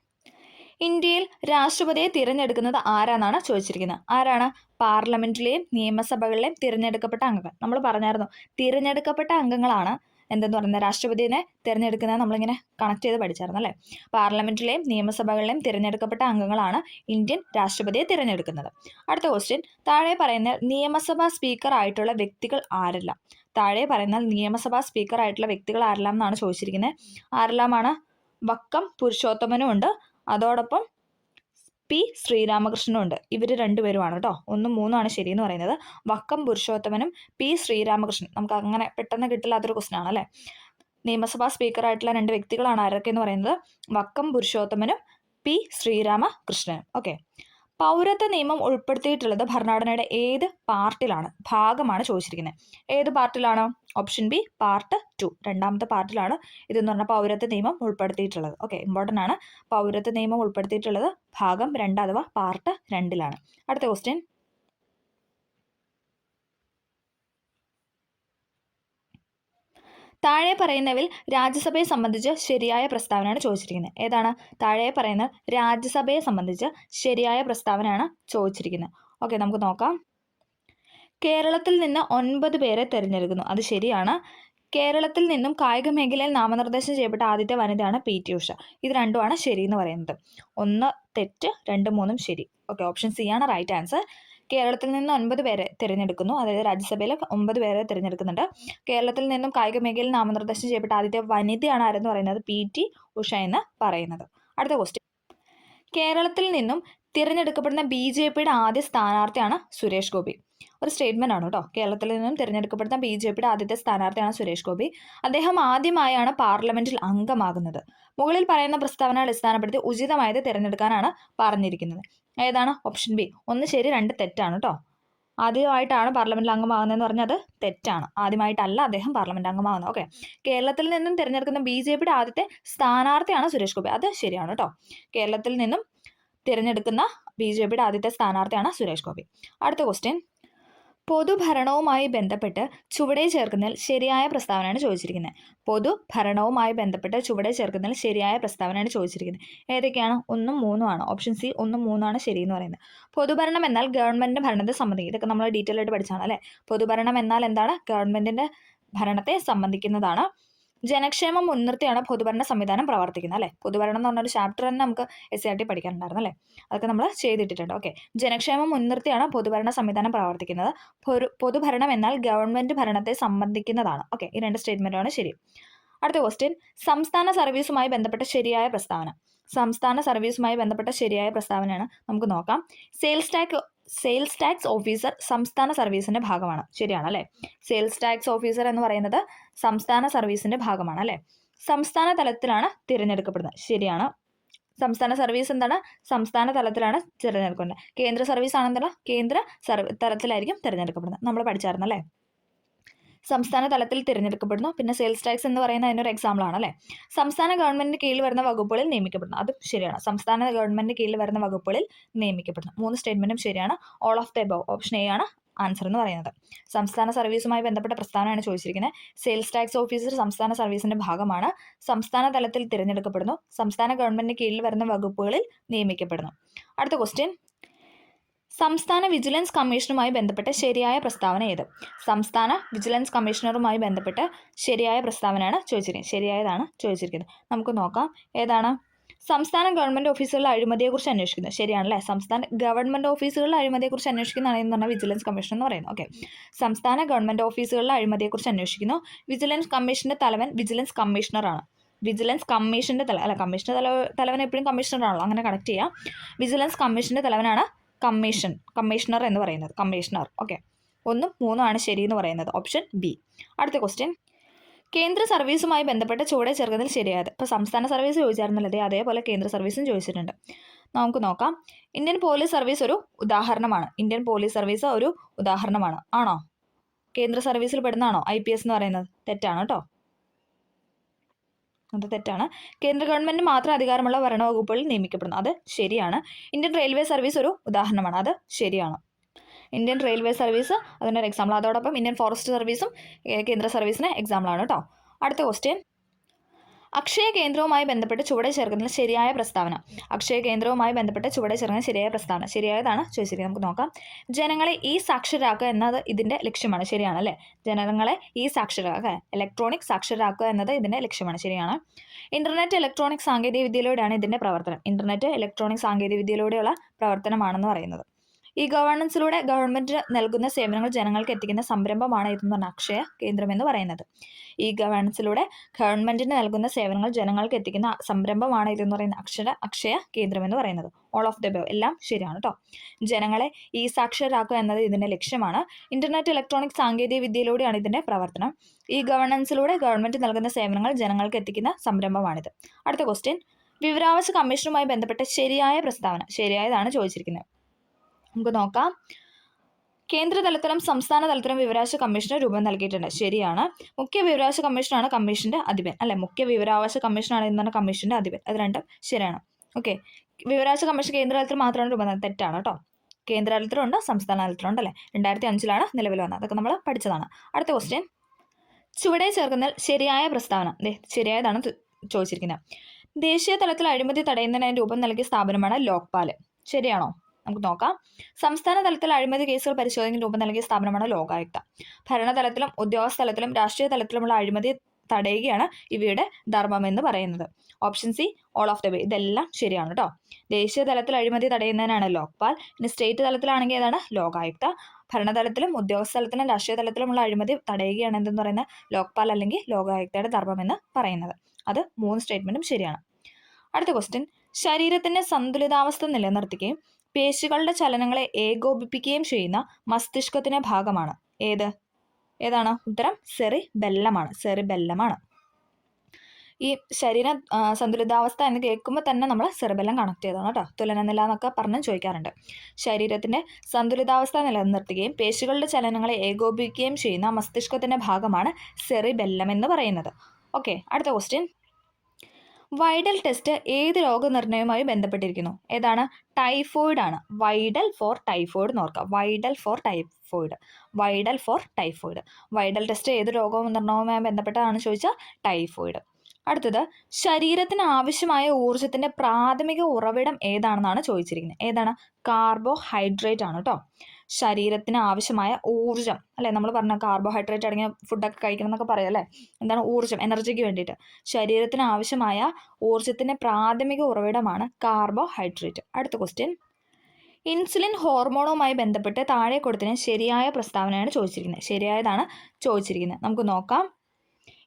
ഇന്ത്യയിൽ രാഷ്ട്രപതിയെ തിരഞ്ഞെടുക്കുന്നത് ആരാന്നാണ് ചോദിച്ചിരിക്കുന്നത്. ആരാണ്? പാർലമെന്റിലെയും നിയമസഭകളിലെയും തിരഞ്ഞെടുക്കപ്പെട്ട അംഗങ്ങൾ. നമ്മൾ പറഞ്ഞായിരുന്നു, തിരഞ്ഞെടുക്കപ്പെട്ട അംഗങ്ങളാണ് എന്തെന്ന് പറയുന്നത് രാഷ്ട്രപതിയെ തിരഞ്ഞെടുക്കുന്നത്. നമ്മളിങ്ങനെ കണക്ട് ചെയ്ത് പഠിച്ചായിരുന്നു അല്ലേ? പാർലമെന്റിലെയും നിയമസഭകളിലെയും തിരഞ്ഞെടുക്കപ്പെട്ട അംഗങ്ങളാണ് ഇന്ത്യൻ രാഷ്ട്രപതിയെ തിരഞ്ഞെടുക്കുന്നത്. അടുത്ത ക്വസ്റ്റ്യൻ, താഴെ പറയുന്ന നിയമസഭാ സ്പീക്കർ ആയിട്ടുള്ള വ്യക്തികൾ ആരെല്ലാം? എന്നാണ് ചോദിച്ചിരിക്കുന്നത്. ആരെല്ലാമാണ്? വക്കം പുരുഷോത്തമനും ഉണ്ട്, അതോടൊപ്പം P ശ്രീരാമകൃഷ്ണനും ഉണ്ട്. ഇവർ രണ്ടുപേരുമാണ് കേട്ടോ. 1, 3 ശരിയെന്ന് പറയുന്നത്. വക്കം പുരുഷോത്തമനും P ശ്രീരാമകൃഷ്ണൻ. നമുക്ക് അങ്ങനെ പെട്ടെന്ന് കിട്ടില്ലാത്തൊരു ക്വസ്റ്റ്യൻ ആണല്ലേ. നിയമസഭാ സ്പീക്കറായിട്ടുള്ള 2 വ്യക്തികളാണ് ആരൊക്കെ എന്ന് പറയുന്നത്? വക്കം പുരുഷോത്തമനും P ശ്രീരാമകൃഷ്ണനും. ഓക്കെ, പൗരത്വ നിയമം ഉൾപ്പെടുത്തിയിട്ടുള്ളത് ഭരണഘടനയുടെ ഏത് പാർട്ടിലാണ്, ഭാഗമാണ് ചോദിച്ചിരിക്കുന്നത്. ഏത് പാർട്ടിലാണ്? ഓപ്ഷൻ ബി പാർട്ട് 2, രണ്ടാമത്തെ പാർട്ടിലാണ് ഇതെന്ന് പറഞ്ഞാൽ പൗരത്വ നിയമം ഉൾപ്പെടുത്തിയിട്ടുള്ളത്. ഓക്കെ, ഇമ്പോർട്ടൻ്റ് ആണ്. പൗരത്വ നിയമം ഉൾപ്പെടുത്തിയിട്ടുള്ളത് ഭാഗം 2 അഥവാ പാർട്ട് 2ലാണ്. അടുത്ത ക്വസ്റ്റ്യൻ, താഴെ പറയുന്നവയിൽ രാജ്യസഭയെ സംബന്ധിച്ച് ശരിയായ പ്രസ്താവനയാണ് ചോദിച്ചിരിക്കുന്നത്. ഏതാണ്? താഴെ പറയുന്ന രാജ്യസഭയെ സംബന്ധിച്ച് ശരിയായ പ്രസ്താവനയാണ് ചോദിച്ചിരിക്കുന്നത്. ഓക്കെ, നമുക്ക് നോക്കാം. കേരളത്തിൽ നിന്ന് 9 പേരെ തിരഞ്ഞെടുക്കുന്നു. അത് ശരിയാണ്. കേരളത്തിൽ നിന്നും കായിക മേഖലയിൽ നാമനിർദ്ദേശം ചെയ്യപ്പെട്ട ആദ്യത്തെ വനിതയാണ് പി.ടി. ഉഷ. ഇത് രണ്ടുമാണ് ശരി എന്ന് പറയുന്നത്. 1 തെറ്റ്, 2, 3 ശരി. ഓക്കെ, ഓപ്ഷൻ സി ആണ് റൈറ്റ് ആൻസർ. കേരളത്തിൽ നിന്ന് 9 പേരെ തിരഞ്ഞെടുക്കുന്നു. അതായത് രാജ്യസഭയിൽ 9 പേരെ തിരഞ്ഞെടുക്കുന്നുണ്ട്. കേരളത്തിൽ നിന്നും കായിക മേഖലയിൽ നാമനിർദ്ദേശം ചെയ്യപ്പെട്ട ആദ്യത്തെ വനിതയാണ് ആരെന്ന് പറയുന്നത്? പി.ടി. ഉഷ എന്ന് പറയുന്നത്. അടുത്ത ക്വസ്റ്റ്യൻ, കേരളത്തിൽ നിന്നും തിരഞ്ഞെടുക്കപ്പെടുന്ന BJPയുടെ ആദ്യ സ്ഥാനാർത്ഥിയാണ് സുരേഷ് ഗോപി. ഒരു സ്റ്റേറ്റ്മെന്റ് ആണ് കേട്ടോ. കേരളത്തിൽ നിന്നും തിരഞ്ഞെടുക്കപ്പെടുന്ന BJPയുടെ ആദ്യത്തെ സ്ഥാനാർത്ഥിയാണ് സുരേഷ് ഗോപി. അദ്ദേഹം ആദ്യമായാണ് പാർലമെന്റിൽ അംഗമാകുന്നത്. മുകളിൽ പറയുന്ന പ്രസ്താവന അടിസ്ഥാനപ്പെടുത്തി ഉചിതമായത് തിരഞ്ഞെടുക്കാനാണ് പറഞ്ഞിരിക്കുന്നത്. ഏതാണ്? Option B. 1 ശരി, 2 തെറ്റാണ് കേട്ടോ. ആദ്യമായിട്ടാണ് പാർലമെന്റിൽ അംഗമാകുന്നതെന്ന് പറഞ്ഞാൽ അത് തെറ്റാണ്. ആദ്യമായിട്ടല്ല അദ്ദേഹം പാർലമെന്റ് അംഗമാകുന്നത്. ഓക്കെ, കേരളത്തിൽ നിന്നും തിരഞ്ഞെടുക്കുന്ന BJPയുടെ ആദ്യത്തെ സ്ഥാനാർത്ഥിയാണ് സുരേഷ് ഗോപി. അത് ശരിയാണ് കേട്ടോ. കേരളത്തിൽ നിന്നും തിരഞ്ഞെടുക്കുന്ന BJPയുടെ ആദ്യത്തെ സ്ഥാനാർത്ഥിയാണ് സുരേഷ് ഗോപി. അടുത്ത ക്വസ്റ്റ്യൻ, പൊതുഭരണവുമായി ബന്ധപ്പെട്ട് ചുവടെ ചേർക്കുന്നതിൽ ശരിയായ പ്രസ്താവനയാണ് ചോദിച്ചിരിക്കുന്നത്. പൊതുഭരണവുമായി ബന്ധപ്പെട്ട് ചുവടെ ചേർക്കുന്നതിൽ ശരിയായ പ്രസ്താവനയാണ് ചോദിച്ചിരിക്കുന്നത്. ഏതൊക്കെയാണ്? 1ഉം 3ഉം ആണ്. ഓപ്ഷൻ സി 1ഉം 3ഉം ആണ് ശരി എന്ന് പറയുന്നത്. പൊതുഭരണം എന്നാൽ ഗവൺമെന്റിന്റെ ഭരണത്തെ സംബന്ധിക്കും. ഇതൊക്കെ നമ്മൾ ഡീറ്റെയിൽ ആയിട്ട് പഠിച്ചാണ് അല്ലേ. പൊതുഭരണം എന്നാൽ എന്താണ്? ഗവൺമെന്റിന്റെ ഭരണത്തെ സംബന്ധിക്കുന്നതാണ്. ജനക്ഷേമം മുൻനിർത്തിയാണ് പൊതുഭരണ സംവിധാനം പ്രവർത്തിക്കുന്നത് അല്ലേ. പൊതുഭരണം എന്ന് പറഞ്ഞൊരു ചാപ്റ്റർ തന്നെ നമുക്ക് SCERT പഠിക്കാനുണ്ടായിരുന്നു അല്ലേ. അതൊക്കെ നമ്മൾ ചെയ്തിട്ടിട്ടുണ്ട്. ഓക്കെ, ജനക്ഷേമം മുൻനിർത്തിയാണ് പൊതുഭരണ സംവിധാനം പ്രവർത്തിക്കുന്നത്. പൊതുഭരണം എന്നാൽ ഗവൺമെന്റ് ഭരണത്തെ സംബന്ധിക്കുന്നതാണ്. ഓക്കെ, ഈ 2 സ്റ്റേറ്റ്മെന്റാണ് ശരി. അടുത്ത ക്വസ്റ്റ്യൻ, സംസ്ഥാന സർവീസുമായി ബന്ധപ്പെട്ട ശരിയായ പ്രസ്താവന. സംസ്ഥാന സർവീസുമായി ബന്ധപ്പെട്ട ശരിയായ പ്രസ്താവനയാണ്. നമുക്ക് നോക്കാം. സെയിൽസ് ടാക്സ് ഓഫീസർ സംസ്ഥാന സർവീസിന്റെ ഭാഗമാണ്. ശരിയാണ് അല്ലേ. സെയിൽസ് ടാക്സ് ഓഫീസർ എന്ന് പറയുന്നത് സംസ്ഥാന സർവീസിന്റെ ഭാഗമാണ് അല്ലേ. സംസ്ഥാന തലത്തിലാണ് തിരഞ്ഞെടുക്കപ്പെടുന്നത്. ശരിയാണ്. സംസ്ഥാന സർവീസ് എന്താണ്? സംസ്ഥാന തലത്തിലാണ് തിരഞ്ഞെടുക്കുന്നത്. കേന്ദ്ര സർവീസ് ആണെന്നല്ല, കേന്ദ്ര തലത്തിലായിരിക്കും തിരഞ്ഞെടുക്കപ്പെടുന്നത്. നമ്മൾ പഠിച്ചായിരുന്നു അല്ലേ. സംസ്ഥാന തലത്തിൽ തിരഞ്ഞെടുക്കപ്പെടുന്നു. പിന്നെ സെയിൽസ് ടാക്സ് എന്ന് പറയുന്ന അതിനൊരു എക്സാമ്പിൾ ആണ് അല്ലേ. സംസ്ഥാന ഗവൺമെന്റിന് കീഴിൽ വരുന്ന വകുപ്പുകളിൽ നിയമിക്കപ്പെടുന്നു. അതും ശരിയാണ്. സംസ്ഥാന ഗവൺമെന്റിന് കീഴിൽ വരുന്ന വകുപ്പുകളിൽ നിയമിക്കപ്പെടുന്നു. 3 സ്റ്റേറ്റ്മെന്റും ശരിയാണ്. All of the above, option A ആണ് ആൻസർ എന്ന് പറയുന്നത്. സംസ്ഥാന സർവീസുമായി ബന്ധപ്പെട്ട പ്രസ്താവനയാണ് ചോദിച്ചിരിക്കുന്നത്. സെയിൽസ് ടാക്സ് ഓഫീസർ സംസ്ഥാന സർവീസിന്റെ ഭാഗമാണ്. സംസ്ഥാന തലത്തിൽ തിരഞ്ഞെടുക്കപ്പെടുന്നു. സംസ്ഥാന ഗവൺമെന്റിന് കീഴിൽ വരുന്ന വകുപ്പുകളിൽ നിയമിക്കപ്പെടുന്നു. അടുത്ത ക്വസ്റ്റ്യൻ, സംസ്ഥാന വിജിലൻസ് കമ്മീഷനുമായി ബന്ധപ്പെട്ട ശരിയായ പ്രസ്താവന ഏത്? സംസ്ഥാന വിജിലൻസ് കമ്മീഷണറുമായി ബന്ധപ്പെട്ട് ശരിയായ പ്രസ്താവനയാണ് ചോദിച്ചിരിക്കുന്നത്. ശരിയായതാണ് ചോദിച്ചിരിക്കുന്നത്. നമുക്ക് നോക്കാം. ഏതാണ്? സംസ്ഥാന ഗവൺമെന്റ് ഓഫീസുകളിലെ അഴിമതിയെക്കുറിച്ച് അന്വേഷിക്കുന്നു. ശരിയാണല്ലേ. സംസ്ഥാന ഗവൺമെന്റ് ഓഫീസുകളിലെ അഴിമതിയെക്കുറിച്ച് അന്വേഷിക്കുന്നതാണ് എന്ന് പറഞ്ഞാൽ വിജിലൻസ് കമ്മീഷൻ എന്ന് പറയുന്നത്. ഓക്കെ, സംസ്ഥാന ഗവൺമെന്റ് ഓഫീസുകളിലെ അഴിമതിയെക്കുറിച്ച് അന്വേഷിക്കുന്നു. വിജിലൻസ് കമ്മീഷന്റെ തലവൻ വിജിലൻസ് കമ്മീഷണറാണ്. വിജിലൻസ് കമ്മീഷന്റെ കമ്മീഷന്റെ തലവൻ എപ്പോഴും കമ്മീഷണറാണല്ലോ, അങ്ങനെ കണക്ട് ചെയ്യാം. വിജിലൻസ് കമ്മീഷന്റെ തലവനാണ് കമ്മീഷണർ എന്ന് പറയുന്നത്. കമ്മീഷണർ. ഓക്കെ, 1ഉം 3ഉം ആണ് ശരി എന്ന് പറയുന്നത്. Option B. അടുത്ത ക്വസ്റ്റ്യൻ, കേന്ദ്ര സർവീസുമായി ബന്ധപ്പെട്ട ചുവടെ ചേർക്കുന്നതിൽ ശരിയായത്. ഇപ്പോൾ സംസ്ഥാന സർവീസ് ചോദിച്ചായിരുന്നല്ലേ, അതേപോലെ കേന്ദ്ര സർവീസും ചോദിച്ചിട്ടുണ്ട്. നമുക്ക് നോക്കാം. ഇന്ത്യൻ പോലീസ് സർവീസ് ഒരു ഉദാഹരണമാണ്. ഇന്ത്യൻ പോലീസ് സർവീസ് ഒരു ഉദാഹരണമാണ്. ആണോ? കേന്ദ്ര സർവീസിൽ പെടുന്നതാണോ IPS എന്ന് പറയുന്നത്? തെറ്റാണ് കേട്ടോ. അത് തെറ്റാണ്. കേന്ദ്ര ഗവൺമെന്റ് മാത്രം അധികാരമുള്ള ഭരണവകുപ്പുകളിൽ നിയമിക്കപ്പെടുന്നു. അത് ശരിയാണ്. ഇന്ത്യൻ റെയിൽവേ സർവീസ് ഒരു ഉദാഹരണമാണ്. അത് ശരിയാണ്. ഇന്ത്യൻ റെയിൽവേ സർവീസ് അതിൻ്റെ ഒരു എക്സാമ്പിൾ. അതോടൊപ്പം ഇന്ത്യൻ ഫോറസ്റ്റ് സർവീസും കേന്ദ്ര സർവീസിന് എക്സാമ്പിളാണ് കേട്ടോ. അടുത്ത ക്വസ്റ്റ്യൻ, അക്ഷയ കേന്ദ്രവുമായി ബന്ധപ്പെട്ട് ചുവടെ ചേർക്കുന്നതിൽ ശരിയായ പ്രസ്താവന. അക്ഷയ കേന്ദ്രവുമായി ബന്ധപ്പെട്ട് ചുവടെ ചേർക്കുന്ന ശരിയായ പ്രസ്താവന. ശരിയായതാണ് ചോദിച്ചിരിക്കുന്നത്. നമുക്ക് നോക്കാം. ജനങ്ങളെ സാക്ഷരരാക്കുക എന്നത് ഇതിൻ്റെ ലക്ഷ്യമാണ്. ശരിയാണല്ലേ. ജനങ്ങളെ സാക്ഷരരാക്കുക, ഇലക്ട്രോണിക് സാക്ഷരരാക്കുക എന്നത് ഇതിൻ്റെ ലക്ഷ്യമാണ്. ശരിയാണ്. ഇന്റർനെറ്റ് ഇലക്ട്രോണിക് സാങ്കേതിക വിദ്യയിലൂടെയാണ് ഇതിൻ്റെ പ്രവർത്തനം. ഇന്റർനെറ്റ് ഇലക്ട്രോണിക് സാങ്കേതിക വിദ്യയിലൂടെയുള്ള പ്രവർത്തനമാണെന്ന് പറയുന്നത്. ഗവേണൻസിലൂടെ ഗവൺമെന്റ് നൽകുന്ന സേവനങ്ങൾ ജനങ്ങൾക്ക് എത്തിക്കുന്ന സംരംഭമാണ് ഇതെന്ന് പറഞ്ഞാൽ അക്ഷയ കേന്ദ്രം എന്ന് പറയുന്നത്. ഗവേണൻസിലൂടെ ഗവൺമെന്റിന് നൽകുന്ന സേവനങ്ങൾ ജനങ്ങൾക്ക് എത്തിക്കുന്ന സംരംഭമാണ് ഇതെന്ന് പറയുന്ന അക്ഷയ കേന്ദ്രം എന്ന് പറയുന്നത്. ഓൾ ഓഫ് ദ എബവ് എല്ലാം ശരിയാണ് കേട്ടോ. ജനങ്ങളെ സാക്ഷരരാക്കുക എന്നത് ഇതിന്റെ ലക്ഷ്യമാണ്. ഇന്റർനെറ്റ് ഇലക്ട്രോണിക് സാങ്കേതിക വിദ്യയിലൂടെയാണ് ഇതിന്റെ പ്രവർത്തനം. ഗവേണൻസിലൂടെ ഗവൺമെന്റ് നൽകുന്ന സേവനങ്ങൾ ജനങ്ങൾക്ക് എത്തിക്കുന്ന സംരംഭമാണിത്. അടുത്ത ക്വസ്റ്റ്യൻ, വിവരാവകാശ കമ്മീഷനുമായി ബന്ധപ്പെട്ട ശരിയായ പ്രസ്താവന. ശരിയായതാണ് ചോദിച്ചിരിക്കുന്നത്. നമുക്ക് നോക്കാം. കേന്ദ്ര തലത്തിലും സംസ്ഥാന തലത്തിലും വിവരാവകാശ കമ്മീഷന് രൂപം നൽകിയിട്ടുണ്ട്. ശരിയാണ്. മുഖ്യ വിവരാവകാശ കമ്മീഷനാണ് കമ്മീഷന്റെ അധിപൻ അല്ലെ. മുഖ്യ വിവരാവകാശ കമ്മീഷനാണ് എന്താണ് കമ്മീഷന്റെ അധിപൻ. അത് രണ്ടും ശരിയാണ്. ഓക്കെ. വിവരാവകാശ കമ്മീഷൻ കേന്ദ്ര തലത്തിൽ മാത്രമാണ് രൂപം നൽകുന്നത്. തെറ്റാണ് കേട്ടോ. കേന്ദ്ര തലത്തിലുണ്ട്, സംസ്ഥാന തലത്തിലുണ്ട് അല്ലേ. 2005 നിലവിൽ വന്നത്. അതൊക്കെ നമ്മൾ പഠിച്ചതാണ്. അടുത്ത ക്വസ്റ്റ്യൻ. ചുവടെ ചേർക്കുന്നതിൽ ശരിയായ പ്രസ്താവന. ശരിയായതാണ് ചോദിച്ചിരിക്കുന്നത്. ദേശീയ തലത്തിൽ അഴിമതി തടയുന്നതിനായി രൂപം നൽകിയ സ്ഥാപനമാണ് ലോക്പാൽ. ശരിയാണോ? നമുക്ക് നോക്കാം. സംസ്ഥാന തലത്തിൽ അഴിമതി കേസുകൾ പരിശോധിക്കാൻ രൂപം നൽകിയ സ്ഥാപനമാണ് ലോകായുക്ത. ഭരണതലത്തിലും ഉദ്യോഗസ്ഥ തലത്തിലും രാഷ്ട്രീയ തലത്തിലുമുള്ള അഴിമതി തടയുകയാണ് ഇവയുടെ ധർമ്മമെന്ന് പറയുന്നത്. Option C all of the way. ഇതെല്ലാം ശരിയാണ് കേട്ടോ. ദേശീയ തലത്തിൽ അഴിമതി തടയുന്നതിനാണ് ലോക്പാൽ. ഇനി സ്റ്റേറ്റ് തലത്തിലാണെങ്കിൽ ഏതാണ്? ലോകായുക്ത. ഭരണതലത്തിലും ഉദ്യോഗസ്ഥ തലത്തിലും രാഷ്ട്രീയ തലത്തിലുമുള്ള അഴിമതി തടയുകയാണ് എന്തെന്ന് പറയുന്നത് ലോക്പാൽ അല്ലെങ്കിൽ ലോകായുക്തയുടെ ധർമ്മമെന്ന് പറയുന്നത്. അത് 3 സ്റ്റേറ്റ്മെന്റും ശരിയാണ്. അടുത്ത ക്വസ്റ്റ്യൻ. ശരീരത്തിന്റെ സന്തുലിതാവസ്ഥ നിലനിർത്തുകയും പേശികളുടെ ചലനങ്ങളെ ഏകോപിപ്പിക്കുകയും ചെയ്യുന്ന മസ്തിഷ്കത്തിന്റെ ഭാഗമാണ് ഏതാണ്? ഉത്തരം സെറിബെല്ലമാണ്. സെറിബെല്ലമാണ്. ഈ ശരീര സന്തുലിതാവസ്ഥ എന്ന് കേൾക്കുമ്പോൾ തന്നെ നമ്മൾ സെറിബെല്ലം കണക്ട് ചെയ്തതാണ് കേട്ടോ. തുലനനില എന്നൊക്കെ പറഞ്ഞ് ചോദിക്കാറുണ്ട്. ശരീരത്തിന്റെ സന്തുലിതാവസ്ഥ നിലനിർത്തുകയും പേശികളുടെ ചലനങ്ങളെ ഏകോപിപ്പിക്കുകയും ചെയ്യുന്ന മസ്തിഷ്കത്തിന്റെ ഭാഗമാണ് സെറിബെല്ലം എന്ന് പറയുന്നത്. ഓക്കെ. അടുത്ത ക്വസ്റ്റ്യൻ. വൈഡൽ ടെസ്റ്റ് ഏത് രോഗനിർണയവുമായി ബന്ധപ്പെട്ടിരിക്കുന്നു? ഏതാണ്? ടൈഫോയിഡ് ആണ്. വൈഡൽ ഫോർ ടൈഫോയിഡ് എന്ന് ഓർക്കുക. Widal for typhoid. Widal for typhoid. Widal test ഏത് രോഗനിർണയവുമായി ബന്ധപ്പെട്ടതാണ് ചോദിച്ചാൽ ടൈഫോയിഡ്. അടുത്തത്. ശരീരത്തിന് ആവശ്യമായ ഊർജത്തിന്റെ പ്രാഥമിക ഉറവിടം ഏതാണെന്നാണ് ചോദിച്ചിരിക്കുന്നത്. ഏതാണ്? കാർബോഹൈഡ്രേറ്റ് ആണ് കേട്ടോ. ശരീരത്തിന് ആവശ്യമായ ഊർജം അല്ലെ. നമ്മൾ പറഞ്ഞ കാർബോഹൈഡ്രേറ്റ് അടങ്ങിയ ഫുഡൊക്കെ കഴിക്കണം എന്നൊക്കെ പറയാം അല്ലേ. എന്താണ്? ഊർജം, എനർജിക്ക് വേണ്ടിയിട്ട്. ശരീരത്തിന് ആവശ്യമായ ഊർജത്തിന്റെ പ്രാഥമിക ഉറവിടമാണ് കാർബോഹൈഡ്രേറ്റ്. അടുത്ത ക്വസ്റ്റ്യൻ. ഇൻസുലിൻ ഹോർമോണുമായി ബന്ധപ്പെട്ട് താഴെ കൊടുത്തതിന് ശരിയായ പ്രസ്താവനയാണ് ചോദിച്ചിരിക്കുന്നത്. ശരിയായതാണ് ചോദിച്ചിരിക്കുന്നത്. നമുക്ക് നോക്കാം.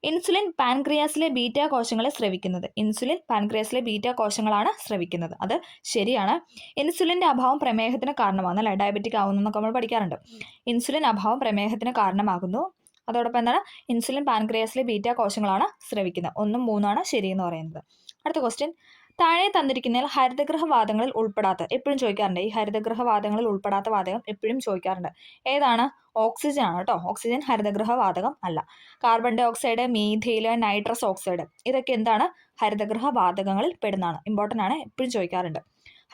ഇൻസുലിൻ പാൻക്രിയാസിലെ ബീറ്റ കോശങ്ങളെ സ്രവിക്കുന്നത്. ഇൻസുലിൻ പാൻക്രിയാസിലെ ബീറ്റ കോശങ്ങളാണ് സ്രവിക്കുന്നത്. അത് ശരിയാണ്. ഇൻസുലിൻ്റെ അഭാവം പ്രമേഹത്തിന് കാരണമാകുന്നു അല്ലേ. ഡയബറ്റിക് ആവുന്നു എന്നൊക്കെ നമ്മൾ പഠിക്കാറുണ്ട്. ഇൻസുലിൻ അഭാവം പ്രമേഹത്തിന് കാരണമാകുന്നു. അതോടൊപ്പം എന്താണ്? ഇൻസുലിൻ പാൻക്രിയാസിലെ ബീറ്റ കോശങ്ങളാണ് സ്രവിക്കുന്നത്. 1ഉം 3ഉമാണ് ശരിയെന്ന് പറയുന്നത്. അടുത്ത ക്വസ്റ്റ്യൻ. താഴെ തന്നിരിക്കുന്നതിൽ ഹരിതഗൃഹവാതങ്ങളിൽ ഉൾപ്പെടാത്ത എപ്പോഴും ചോദിക്കാറുണ്ട്. ഈ ഹരിതഗൃഹവാതങ്ങളിൽ ഉൾപ്പെടാത്ത വാതകം എപ്പോഴും ചോദിക്കാറുണ്ട്. ഏതാണ്? ഓക്സിജൻ ആണ് കേട്ടോ. ഓക്സിജൻ ഹരിതഗൃഹവാതകം അല്ല. Carbon dioxide, methane, nitrous oxide ഇതൊക്കെ എന്താണ്? ഹരിതഗൃഹവാതകങ്ങളിൽ പെടുന്നതാണ്. ഇമ്പോർട്ടൻ്റ് ആണ്, എപ്പോഴും ചോദിക്കാറുണ്ട്.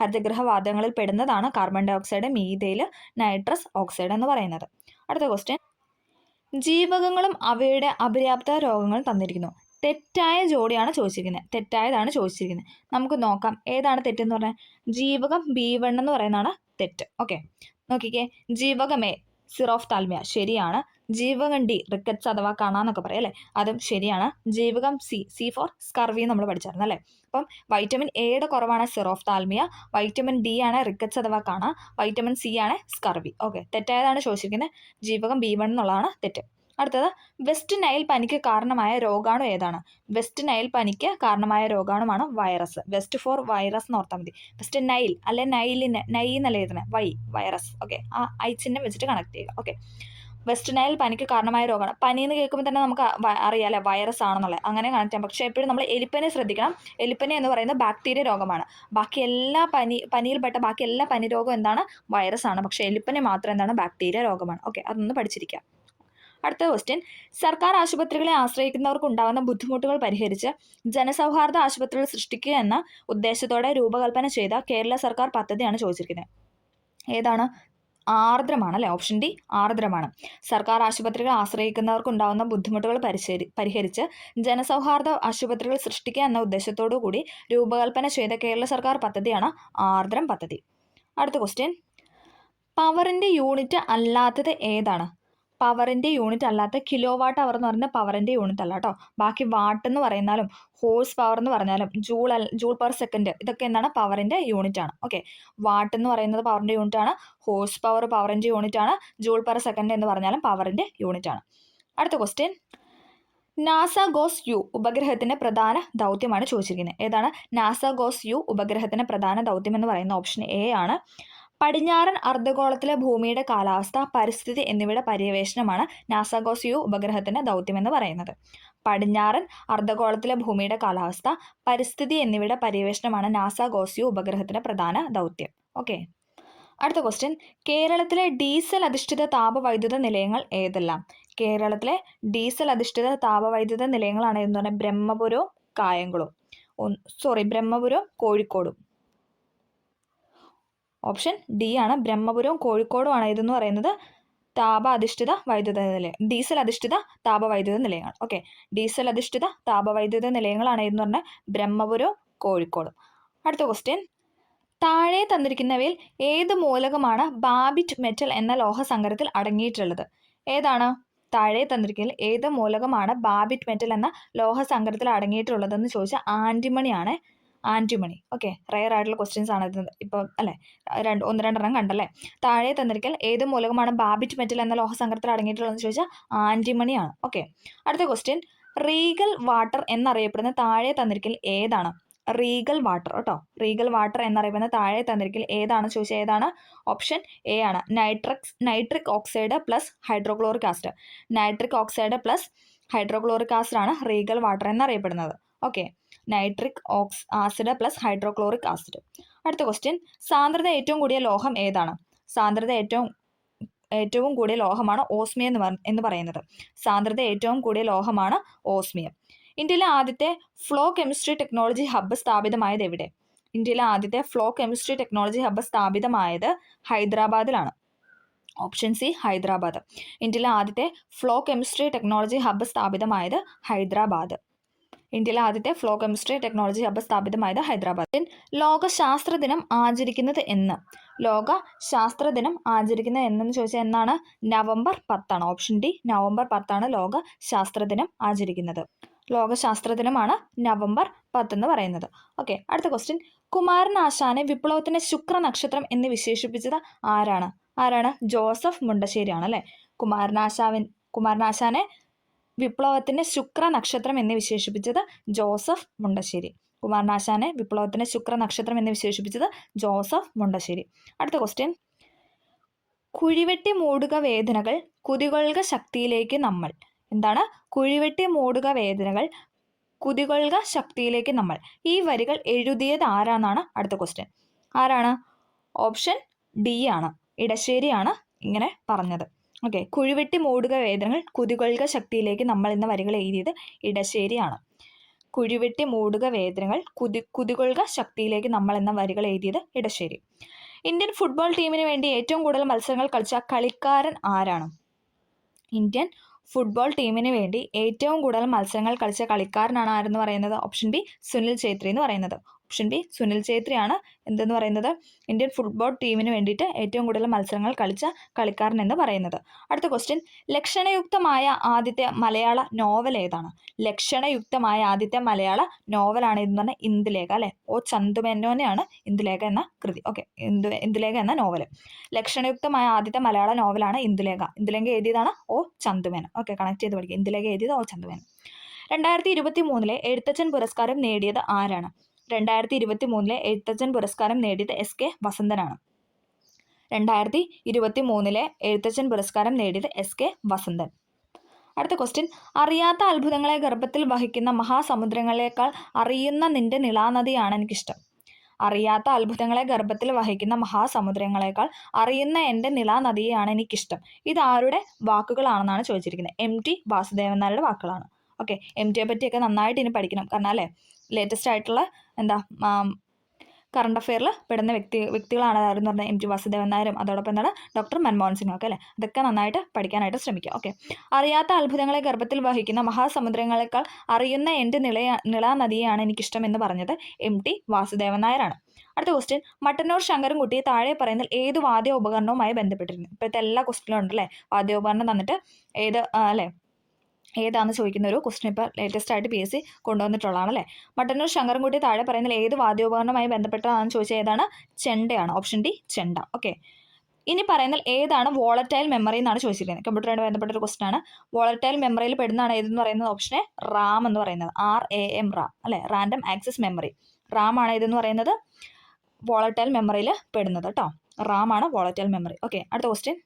ഹരിതഗൃഹവാതകങ്ങളിൽ പെടുന്നതാണ് carbon dioxide, methane, nitrous oxide എന്ന് പറയുന്നത്. അടുത്ത ക്വസ്റ്റ്യൻ. ജീവകങ്ങളും അവയുടെ അപര്യാപ്ത രോഗങ്ങളും തന്നിരിക്കുന്നു. തെറ്റായ ജോഡിയാണ് ചോദിച്ചിരിക്കുന്നത്. തെറ്റായതാണ് ചോദിച്ചിരിക്കുന്നത്. നമുക്ക് നോക്കാം ഏതാണ് തെറ്റെന്ന് പറഞ്ഞാൽ. ജീവകം B1 എന്ന് പറയുന്നതാണ് തെറ്റ്. ഓക്കെ. നോക്കിക്കേ. ജീവകം A സിറോഫ്താൽമിയ ശരിയാണ്. ജീവകം D റിക്കറ്റ്സ് അഥവാ കാണാന്നൊക്കെ പറയാം അല്ലേ. അതും ശരിയാണ്. ജീവകം C ഫോർ സ്കർവി നമ്മൾ പഠിച്ചായിരുന്നു അല്ലേ. അപ്പം വൈറ്റമിൻ എയുടെ കുറവാണ് സിറോഫ്താൽമിയ. വൈറ്റമിൻ D ആണ് റിക്കറ്റ്സ് അഥവാ കാണാ. വൈറ്റമിൻ C ആണ് സ്കർവി. ഓക്കെ. തെറ്റായതാണ് ചോദിച്ചിരിക്കുന്നത്. ജീവകം B1 എന്നുള്ളതാണ് തെറ്റ്. അടുത്തത്. വെസ്റ്റ് നൈൽ പനിക്ക് കാരണമായ രോഗാണു ഏതാണ്? വെസ്റ്റ് നൈൽ പനിക്ക് കാരണമായ രോഗാണുമാണ് വൈറസ്. വെസ്റ്റ് ഫോർ വൈറസ് എന്ന് ഓർത്താൽ മതി. വെസ്റ്റ് നൈൽ അല്ലെ നൈലിന് നൈ എന്നല്ല എഴുതുന്നത്. വൈറസ്. ഓക്കെ. ആ ഐച്ചിനെ വെച്ചിട്ട് കണക്ട് ചെയ്യുക. ഓക്കെ. വെസ്റ്റ് നൈൽ പനിക്ക് കാരണമായ രോഗമാണ്. പനി എന്ന് കേൾക്കുമ്പോൾ തന്നെ നമുക്ക് അറിയാം അല്ലേ വൈറസ് ആണെന്നുള്ളത്. അങ്ങനെ കണക്ട് ചെയ്യാം. പക്ഷേ എപ്പോഴും നമ്മൾ എലിപ്പനി ശ്രദ്ധിക്കണം. എലിപ്പനി എന്ന് പറയുന്നത് ബാക്ടീരിയ രോഗമാണ്. ബാക്കി എല്ലാ പനിയിൽപ്പെട്ട ബാക്കി എല്ലാ പനി രോഗവും എന്താണ്? വൈറസ് ആണ്. പക്ഷേ എലിപ്പനി മാത്രം എന്താണ്? ബാക്ടീരിയ രോഗമാണ്. ഓക്കെ. അതൊന്ന് പഠിച്ചിരിക്കാം. അടുത്ത ക്വസ്റ്റ്യൻ. സർക്കാർ ആശുപത്രികളെ ആശ്രയിക്കുന്നവർക്ക് ഉണ്ടാകുന്ന ബുദ്ധിമുട്ടുകൾ പരിഹരിച്ച് ജനസൗഹാർദ്ദ ആശുപത്രികൾ സൃഷ്ടിക്കുക എന്ന ഉദ്ദേശത്തോടെ രൂപകൽപ്പന ചെയ്ത കേരള സർക്കാർ പദ്ധതിയാണ് ചോദിച്ചിരിക്കുന്നത്. ഏതാണ്? ആർദ്രമാണ് അല്ലേ. ഓപ്ഷൻ ഡി ആർദ്രമാണ്. സർക്കാർ ആശുപത്രികൾ ആശ്രയിക്കുന്നവർക്ക് ഉണ്ടാകുന്ന ബുദ്ധിമുട്ടുകൾ പരിഹരിച്ച് ജനസൗഹാർദ്ദ ആശുപത്രികൾ സൃഷ്ടിക്കുക എന്ന ഉദ്ദേശത്തോടു കൂടി രൂപകൽപ്പന ചെയ്ത കേരള സർക്കാർ പദ്ധതിയാണ് ആർദ്രം പദ്ധതി. അടുത്ത ക്വസ്റ്റ്യൻ. പവറിൻ്റെ യൂണിറ്റ് അല്ലാത്തത് ഏതാണ്? പവറിൻ്റെ യൂണിറ്റ് അല്ലാത്ത കിലോ വാട്ട് അവർ എന്ന് പറയുന്നത് പവറിൻ്റെ യൂണിറ്റ് അല്ല കേട്ടോ. ബാക്കി വാട്ട് എന്ന് പറയുന്നാലും ഹോഴ്സ് പവർ എന്ന് പറഞ്ഞാലും ജൂൾ പെർ സെക്കൻഡ് ഇതൊക്കെ എന്താണ്? പവറിൻ്റെ യൂണിറ്റ് ആണ്. ഓക്കെ. വാട്ട് എന്ന് പറയുന്നത് പവറിൻ്റെ യൂണിറ്റ് ആണ്. ഹോഴ്സ് പവർ പവറിൻ്റെ യൂണിറ്റ് ആണ്. ജൂൾ പെർ സെക്കൻഡ് എന്ന് പറഞ്ഞാലും പവറിൻ്റെ യൂണിറ്റ് ആണ്. അടുത്ത ക്വസ്റ്റ്യൻ. നാസ ഗോസ് യു ഉപഗ്രഹത്തിൻ്റെ പ്രധാന ദൗത്യമാണ് ചോദിച്ചിരിക്കുന്നത്. ഏതാണ്? നാസ ഗോസ് യു ഉപഗ്രഹത്തിൻ്റെ പ്രധാന ദൗത്യം എന്ന് പറയുന്ന ഓപ്ഷൻ എ ആണ്. പടിഞ്ഞാറൻ അർദ്ധഗോളത്തിലെ ഭൂമിയുടെ കാലാവസ്ഥ, പരിസ്ഥിതി എന്നിവയുടെ പര്യവേഷണമാണ് നാസ ഗോസ് യു ഉപഗ്രഹത്തിൻ്റെ ദൗത്യം എന്ന് പറയുന്നത്. പടിഞ്ഞാറൻ അർദ്ധഗോളത്തിലെ ഭൂമിയുടെ കാലാവസ്ഥ, പരിസ്ഥിതി എന്നിവയുടെ പര്യവേഷണമാണ് നാസ ഗോസ് യു ഉപഗ്രഹത്തിൻ്റെ പ്രധാന ദൗത്യം. ഓക്കെ. അടുത്ത ക്വസ്റ്റ്യൻ, കേരളത്തിലെ ഡീസൽ അധിഷ്ഠിത താപവൈദ്യുത നിലയങ്ങൾ ഏതെല്ലാം? കേരളത്തിലെ ഡീസൽ അധിഷ്ഠിത താപവൈദ്യുത നിലയങ്ങളാണ് എന്ന് പറഞ്ഞാൽ ബ്രഹ്മപുരവും കായംകുളവും. ബ്രഹ്മപുരവും കോഴിക്കോടും. ഓപ്ഷൻ ഡി ആണ്, ബ്രഹ്മപുരവും കോഴിക്കോടുമാണ് ഇതെന്ന് പറയുന്നത് താപാധിഷ്ഠിത വൈദ്യുത നിലയം, ഡീസൽ അധിഷ്ഠിത താപവൈദ്യുത നിലയങ്ങൾ. ഓക്കെ, ഡീസൽ അധിഷ്ഠിത താപവൈദ്യുത നിലയങ്ങളാണ് എന്ന് പറഞ്ഞാൽ ബ്രഹ്മപുരവും കോഴിക്കോടും. അടുത്ത ക്വസ്റ്റ്യൻ, താഴെ തന്നിരിക്കുന്നവയിൽ ഏത് മൂലകമാണ് ബാബിറ്റ് മെറ്റൽ എന്ന ലോഹസങ്കരത്തിൽ അടങ്ങിയിട്ടുള്ളത്? ഏതാണ്? താഴെ തന്നിരിക്കുന്നതിൽ ഏത് മൂലകമാണ് ബാബിറ്റ് മെറ്റൽ എന്ന ലോഹസങ്കരത്തിൽ അടങ്ങിയിട്ടുള്ളതെന്ന് ചോദിച്ചാൽ ആൻറ്റിമണിയാണ്. ആൻറ്റിമണി. ഓക്കെ, റെയർ ആയിട്ടുള്ള ക്വസ്റ്റ്യൻസ് ആണ് ഇത് ഇപ്പോൾ അല്ലേ, ഒന്ന് രണ്ടെണ്ണം കണ്ടല്ലേ. താഴെ തന്നിരിക്കൽ ഏത് മൂലകമാണ് ബാബിറ്റ് മെറ്റൽ എന്ന ലോഹസങ്കരത്തിൽ അടങ്ങിയിട്ടുള്ളതെന്ന് ചോദിച്ചാൽ ആൻറ്റിമണിയാണ്. ഓക്കെ, അടുത്ത ക്വസ്റ്റ്യൻ, റീഗൽ വാട്ടർ എന്നറിയപ്പെടുന്ന താഴെ തന്നിരിക്കൽ ഏതാണ്? റീഗൽ വാട്ടർ കേട്ടോ, റീഗൽ വാട്ടർ എന്നറിയപ്പെടുന്ന താഴെ തന്നിരിക്കൽ ഏതാണ് ചോദിച്ചാൽ ഏതാണ്? ഓപ്ഷൻ എ ആണ്, nitric oxide plus hydrochloric acid. Nitric oxide plus hydrochloric acid ആണ് റീഗൽ വാട്ടർ എന്നറിയപ്പെടുന്നത്. Okay, nitric acid plus hydrochloric acid. അടുത്ത ക്വസ്റ്റ്യൻ, സാന്ദ്രത ഏറ്റവും കൂടിയ ലോഹം ഏതാണ്? സാന്ദ്രത ഏറ്റവും കൂടിയ ലോഹമാണ് ഓസ്മിയം എന്ന് പറയുന്നത്. സാന്ദ്രത ഏറ്റവും കൂടിയ ലോഹമാണ് ഓസ്മിയം. ഇന്ത്യയിലെ ആദ്യത്തെ ഫ്ലോ കെമിസ്ട്രി ടെക്നോളജി ഹബ്ബ് സ്ഥാപിതമായത് എവിടെ? ഇന്ത്യയിലെ ആദ്യത്തെ ഫ്ലോ കെമിസ്ട്രി ടെക്നോളജി ഹബ്ബ് സ്ഥാപിതമായത് ഹൈദരാബാദിലാണ്. Option C, Hyderabad. ഇന്ത്യയിലെ ആദ്യത്തെ ഫ്ലോ കെമിസ്ട്രി ടെക്നോളജി ഹബ്ബ് സ്ഥാപിതമായത് ഹൈദരാബാദ്. ഇന്ത്യയിലെ ആദ്യത്തെ ഫ്ലോ കെമിസ്ട്രി ടെക്നോളജി ഹബ്ബ് സ്ഥാപിതമായത് ഹൈദരാബാദ്. ലോക ശാസ്ത്ര ദിനം ആചരിക്കുന്നത് എന്ന്? ലോക ശാസ്ത്ര ദിനം ആചരിക്കുന്നത് എന്നെന്ന് ചോദിച്ചാൽ എന്നാണ്? നവംബർ 10 ആണ്. ഓപ്ഷൻ ഡി, നവംബർ 10 ലോക ശാസ്ത്ര ദിനം ആചരിക്കുന്നത്. ലോക ശാസ്ത്ര ദിനമാണ് നവംബർ 10 എന്ന് പറയുന്നത്. ഓക്കെ, അടുത്ത ക്വസ്റ്റ്യൻ, കുമാരനാശാനെ വിപ്ലവത്തിന്റെ ശുക്ര നക്ഷത്രം എന്ന് വിശേഷിപ്പിച്ചത് ആരാണ്? ജോസഫ് മുണ്ടശ്ശേരിയാണ് അല്ലെ. കുമാരനാശാനെ വിപ്ലവത്തിന്റെ ശുക്ര നക്ഷത്രം എന്ന് വിശേഷിപ്പിച്ചത് ജോസഫ് മുണ്ടശ്ശേരി. കുമാരനാശാനെ വിപ്ലവത്തിന്റെ ശുക്ര നക്ഷത്രം എന്ന് വിശേഷിപ്പിച്ചത് ജോസഫ് മുണ്ടശ്ശേരി. അടുത്ത ക്വസ്റ്റ്യൻ, കുഴിവെട്ടി മൂടുക വേദനകൾ കുതികൊള്ളുക ശക്തിയിലേക്ക് നമ്മൾ. എന്താണ്? കുഴിവെട്ടി മൂടുക വേദനകൾ കുതികൊള്ളുക ശക്തിയിലേക്ക് നമ്മൾ. ഈ വരികൾ എഴുതിയത് ആരാന്നാണ് അടുത്ത ക്വസ്റ്റ്യൻ. ആരാണ്? ഓപ്ഷൻ ഡി ആണ്, ഇടശ്ശേരിയാണ് ഇങ്ങനെ പറഞ്ഞത്. ഓക്കെ, കുഴിവെട്ടി മൂടുക വേദനകൾ കുതികൊള്ളുക ശക്തിയിലേക്ക് നമ്മൾ എന്ന വരികൾ എഴുതിയത് ഇടശ്ശേരിയാണ്. കുഴിവെട്ടി മൂടുക വേദനകൾ കുതികൊള്ളുക ശക്തിയിലേക്ക് നമ്മൾ എന്ന വരികൾ എഴുതിയത് ഇടശ്ശേരി. ഇന്ത്യൻ ഫുട്ബോൾ ടീമിന് വേണ്ടി ഏറ്റവും കൂടുതൽ മത്സരങ്ങൾ കളിച്ച കളിക്കാരൻ ആരാണ്? ഇന്ത്യൻ ഫുട്ബോൾ ടീമിന് വേണ്ടി ഏറ്റവും കൂടുതൽ മത്സരങ്ങൾ കളിച്ച കളിക്കാരനാണ് ആരെന്ന് പറയുന്നത്? ഓപ്ഷൻ ബി, സുനിൽ ഛേത്രി എന്ന് പറയുന്നത്. ഓപ്ഷൻ ബി, സുനിൽ ഛേത്രിയാണ് എന്തെന്ന് പറയുന്നത്? ഇന്ത്യൻ ഫുട്ബോൾ ടീമിന് വേണ്ടിയിട്ട് ഏറ്റവും കൂടുതൽ മത്സരങ്ങൾ കളിച്ച കളിക്കാരൻ എന്ന് പറയുന്നത്. അടുത്ത ക്വസ്റ്റ്യൻ, ലക്ഷണയുക്തമായ ആദ്യത്തെ മലയാള നോവൽ ഏതാണ്? ലക്ഷണയുക്തമായ ആദ്യത്തെ മലയാള നോവലാണ് എന്ന് പറഞ്ഞാൽ ഇന്ദുലേഖ അല്ലെ. ഓ ചന്തുമേനോനെയാണ് ഇന്ദുലേഖ എന്ന കൃതി. ഓക്കെ, ഇന്ദുലേഖ എന്ന നോവൽ. ലക്ഷണയുക്തമായ ആദ്യത്തെ മലയാള നോവലാണ് ഇന്ദുലേഖ. ഇന്ദുലേഖ എഴുതിയതാണ് ഓ ചന്തുമേനോൻ. ഓക്കെ, കണക്ട് ചെയ്ത് പഠിക്കുക. ഇന്ദുലേഖ എഴുതിയത് ഓ ചന്തുമേനോൻ. 2023 എഴുത്തച്ഛൻ പുരസ്കാരം നേടിയത് ആരാണ്? 2023 എഴുത്തച്ഛൻ പുരസ്കാരം നേടിയത് എസ്.കെ. വസന്തനാണ്. 2023 എഴുത്തച്ഛൻ പുരസ്കാരം നേടിയത് എസ്.കെ. വസന്തൻ. അടുത്ത ക്വസ്റ്റ്യൻ, അറിയാത്ത അത്ഭുതങ്ങളെ ഗർഭത്തിൽ വഹിക്കുന്ന മഹാസമുദ്രങ്ങളെക്കാൾ അറിയുന്ന നിന്റെ നിളാനദിയാണ് എനിക്കിഷ്ടം. അറിയാത്ത അത്ഭുതങ്ങളെ ഗർഭത്തിൽ വഹിക്കുന്ന മഹാസമുദ്രങ്ങളെക്കാൾ അറിയുന്ന എൻ്റെ നിളാനദിയാണ് എനിക്കിഷ്ടം. ഇത് ആരുടെ വാക്കുകളാണെന്നാണ് ചോദിച്ചിരിക്കുന്നത്? എം.ടി. വാസുദേവൻ നായരുടെ വാക്കുകളാണ്. ഓക്കെ, എം.ടിയെ പറ്റിയൊക്കെ നന്നായിട്ട് ഇനി പഠിക്കണം. കാരണം അല്ലേ, ലേറ്റസ്റ്റ് ആയിട്ടുള്ള കറണ്ട് അഫെയറിൽ പെടുന്ന വ്യക്തികളാണ് ആരെന്ന് പറഞ്ഞാൽ എം.ടി. വാസുദേവൻ നായരും അതോടൊപ്പം എന്താണ് ഡോക്ടർ മൻമോഹൻ സിംഗും ഒക്കെ അല്ലേ. അതൊക്കെ നന്നായിട്ട് പഠിക്കാനായിട്ട് ശ്രമിക്കുക. ഓക്കെ, അറിയാത്ത അത്ഭുതങ്ങളെ ഗർഭത്തിൽ വഹിക്കുന്ന മഹാസമുദ്രങ്ങളെക്കാൾ അറിയുന്ന എൻ്റെ നിളാനദിയാണ് എനിക്കിഷ്ടം എന്ന് പറഞ്ഞത് എം.ടി. വാസുദേവൻ നായരാണ്. അടുത്ത ക്വസ്റ്റ്യൻ, മട്ടന്നൂർ ശങ്കരൻകുട്ടി താഴെ പറയുന്നതിൽ ഏത് വാദ്യ ഉപകരണവുമായി ബന്ധപ്പെട്ടിരുന്നു? ഇപ്പോഴത്തെ എല്ലാ ക്വസ്റ്റ്യനും ഉണ്ടല്ലേ, വാദ്യോപകരണം തന്നിട്ട് ഏതാണെന്ന് ചോദിക്കുന്ന ഒരു ക്വസ്റ്റ്യൻ ഇപ്പോൾ ലേറ്റസ്റ്റ് ആയിട്ട് PSC കൊണ്ടുവന്നിട്ടുള്ളതാണല്ലേ. മട്ടന്നൂർ ശങ്കരൻകുട്ടി താഴെ പറയുന്നതിൽ ഏത് വാദ്യോപകരണവുമായി ബന്ധപ്പെട്ടതാണെന്ന് ചോദിച്ചാൽ ഏതാണ്? ചെണ്ടയാണ്. ഓപ്ഷൻ ഡി, ചെണ്ട. ഓക്കെ, ഇനി പറയുന്നതിൽ ഏതാണ് വോളറ്റൈൽ മെമ്മറി എന്നാണ് ചോദിച്ചിരിക്കുന്നത്. കമ്പ്യൂട്ടറുമായിട്ട് ബന്ധപ്പെട്ട ഒരു ക്വസ്റ്റ്യൻ ആണ്. വോളറ്റൈൽ മെമ്മറിയിൽ പെടുന്നതാണ് ഏതെന്ന് പറയുന്നത്? ഓപ്ഷൻ എ, റാം എന്ന് പറയുന്നത്. RAM റാം അല്ലേ, റാൻഡം ആക്സസ് മെമ്മറി. റാം ആണ് ഇതെന്ന് പറയുന്നത് വോളറ്റൈൽ മെമ്മറിയിൽ പെടുന്നത് കേട്ടോ. റാം ആണ് വോളറ്റൈൽ മെമ്മറി. ഓക്കെ, അടുത്ത ക്വസ്റ്റ്യൻ,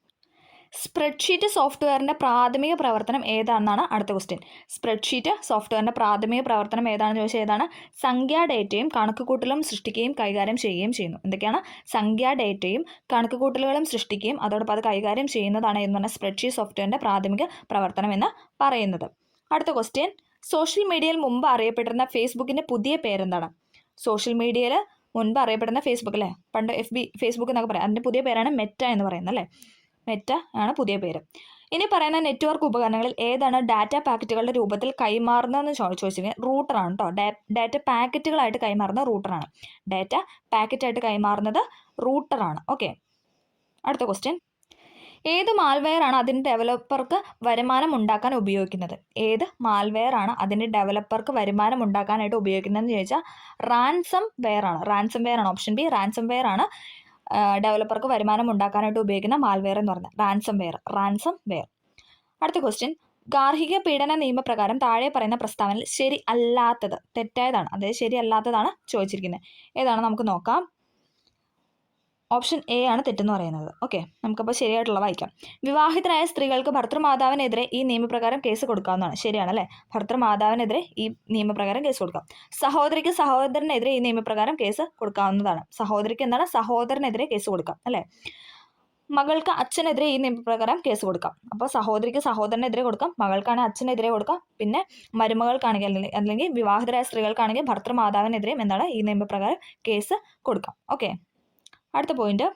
സ്പ്രെഡ്ഷീറ്റ് സോഫ്റ്റ്വെയറിൻ്റെ പ്രാഥമിക പ്രവർത്തനം ഏതാണെന്നാണ് അടുത്ത ക്വസ്റ്റ്യൻ. സ്പ്രെഡ്ഷീറ്റ് സോഫ്റ്റ്വെയറിൻ്റെ പ്രാഥമിക പ്രവർത്തനം ഏതാണെന്ന് ചോദിച്ചാൽ ഏതാണ്? സംഖ്യാ ഡേറ്റയും കണക്കുകൂട്ടലും സൃഷ്ടിക്കുകയും കൈകാര്യം ചെയ്യുകയും ചെയ്യുന്നു. എന്തൊക്കെയാണ്? സംഖ്യാ ഡേറ്റയും കണക്കുകൂട്ടലുകളും സൃഷ്ടിക്കുകയും അതോടൊപ്പം അത് കൈകാര്യം ചെയ്യുന്നതാണ് എന്ന് പറഞ്ഞാൽ സ്പ്രെഡ്ഷീറ്റ് സോഫ്റ്റ്വെയറിൻ്റെ പ്രാഥമിക പ്രവർത്തനം എന്ന് പറയുന്നത്. അടുത്ത ക്വസ്റ്റ്യൻ, സോഷ്യൽ മീഡിയയിൽ മുമ്പ് അറിയപ്പെട്ടിരുന്ന ഫേസ്ബുക്കിൻ്റെ പുതിയ പേരെന്താണ്? സോഷ്യൽ മീഡിയയിൽ മുൻപ് അറിയപ്പെടുന്ന ഫേസ്ബുക്ക് അല്ലേ, പണ്ട് ഫേസ്ബുക്ക് എന്നൊക്കെ പറയാം, അതിൻ്റെ പുതിയ പേരാണ് മെറ്റ എന്ന് പറയുന്നത് അല്ലേ. മെറ്റ ആണ് പുതിയ പേര്. ഇനി പറയുന്ന നെറ്റ്വർക്ക് ഉപകരണങ്ങളിൽ ഏതാണ് ഡാറ്റ പാക്കറ്റുകളുടെ രൂപത്തിൽ കൈമാറുന്നതെന്ന് ചോദിച്ചിരിക്കുന്നത് റൂട്ടറാണ് കേട്ടോ. ഡാറ്റ പാക്കറ്റുകളായിട്ട് കൈമാറുന്ന റൂട്ടറാണ്. ഡാറ്റ പാക്കറ്റായിട്ട് കൈമാറുന്നത് റൂട്ടറാണ്. ഓക്കെ, അടുത്ത ക്വസ്റ്റ്യൻ, ഏത് മാൽവെയർ ആണ് അതിൻ്റെ ഡെവലപ്പർക്ക് വരുമാനം ഉണ്ടാക്കാൻ ഉപയോഗിക്കുന്നത്? ഏത് മാൽവെയർ ആണ് അതിൻ്റെ ഡെവലപ്പർക്ക് വരുമാനം ഉണ്ടാക്കാനായിട്ട് ഉപയോഗിക്കുന്നതെന്ന് ചോദിച്ചാൽ റാൻസം വെയർ ആണ്. റാൻസം വെയർ ആണ് ഓപ്ഷൻ ബി. റാൻസം വെയർ ആണ് ഡെവലപ്പർക്ക് വരുമാനം ഉണ്ടാക്കാനായിട്ട് ഉപയോഗിക്കുന്ന മാൽവെയർ എന്ന് പറഞ്ഞാൽ റാൻസം വെയർ. അടുത്ത ക്വസ്റ്റ്യൻ, ഗാർഹിക പീഡന നിയമപ്രകാരം താഴെ പറയുന്ന പ്രസ്താവനയിൽ ശരി അല്ലാത്തത് തെറ്റായതാണ്, അതായത് ശരി അല്ലാത്തതാണ് ചോദിച്ചിരിക്കുന്നത്. ഏതാണ് നമുക്ക് നോക്കാം. ഓപ്ഷൻ എ ആണ് തെറ്റെന്ന് പറയുന്നത്. ഓക്കെ, നമുക്കപ്പോൾ ശരിയായിട്ടുള്ള വായിക്കാം. വിവാഹിതരായ സ്ത്രീകൾക്ക് ഭർത്തൃമാതാവിനെതിരെ ഈ നിയമപ്രകാരം കേസ് കൊടുക്കാവുന്നതാണ്. ശരിയാണല്ലേ, ഭർത്തൃമാതാവിനെതിരെ ഈ നിയമപ്രകാരം കേസ് കൊടുക്കാം. സഹോദരിക്ക് സഹോദരനെതിരെ ഈ നിയമപ്രകാരം കേസ് കൊടുക്കാവുന്നതാണ്. സഹോദരിക്ക് എന്താണ്? സഹോദരനെതിരെ കേസ് കൊടുക്കാം അല്ലേ. മകൾക്ക് അച്ഛനെതിരെ ഈ നിയമപ്രകാരം കേസ് കൊടുക്കാം. അപ്പോൾ സഹോദരിക്ക് സഹോദരനെതിരെ കൊടുക്കാം, മകൾക്കാണെങ്കിൽ അച്ഛനെതിരെ കൊടുക്കാം, പിന്നെ മരുമകൾക്കാണെങ്കിൽ അല്ലെങ്കിൽ വിവാഹിതരായ സ്ത്രീകൾക്കാണെങ്കിൽ ഭർത്തൃമാതാവിനെതിരെയും എന്താണ് ഈ നിയമപ്രകാരം കേസ് കൊടുക്കാം. ഓക്കെ, അടുത്ത പോയിന്റ്,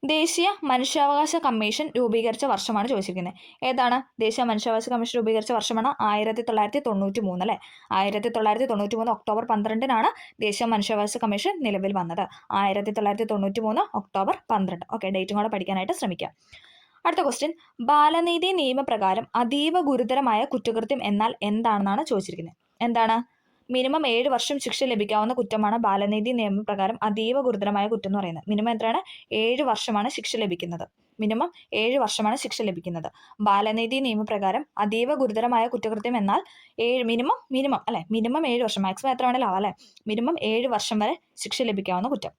ദേശീയ മനുഷ്യാവകാശ കമ്മീഷൻ രൂപീകരിച്ച വർഷമാണ് ചോദിച്ചിരിക്കുന്നത്. ഏതാണ്? ദേശീയ മനുഷ്യാവകാശ കമ്മീഷൻ രൂപീകരിച്ച വർഷമാണ് 1993 അല്ലേ. 1993 ഒക്ടോബർ 12 ദേശീയ മനുഷ്യാവകാശ കമ്മീഷൻ നിലവിൽ വന്നത്. 1993 ഒക്ടോബർ 12. ഓക്കെ, ഡേറ്റും കൂടെ പഠിക്കാനായിട്ട് ശ്രമിക്കാം. അടുത്ത ക്വസ്റ്റ്യൻ, ബാലനീതി നിയമപ്രകാരം അതീവ ഗുരുതരമായ കുറ്റകൃത്യം എന്നാൽ എന്താണെന്നാണ് ചോദിച്ചിരിക്കുന്നത്. എന്താണ്? മിനിമം 7 വർഷം ശിക്ഷ ലഭിക്കാവുന്ന കുറ്റമാണ് ബാലനീതി നിയമപ്രകാരം അതീവ ഗുരുതരമായ കുറ്റം എന്ന് പറയുന്നത്. മിനിമം എത്രയാണ്? 7 വർഷമാണ് ശിക്ഷ ലഭിക്കുന്നത്. മിനിമം 7 വർഷമാണ് ശിക്ഷ ലഭിക്കുന്നത്. ബാലനീതി നിയമപ്രകാരം അതീവ ഗുരുതരമായ കുറ്റകൃത്യം എന്നാൽ മിനിമം അല്ലെ, മിനിമം 7 വർഷം, മാക്സിമം എത്ര വേണേലും ആവാം അല്ലെ. മിനിമം 7 വർഷം വരെ ശിക്ഷ ലഭിക്കാവുന്ന കുറ്റം.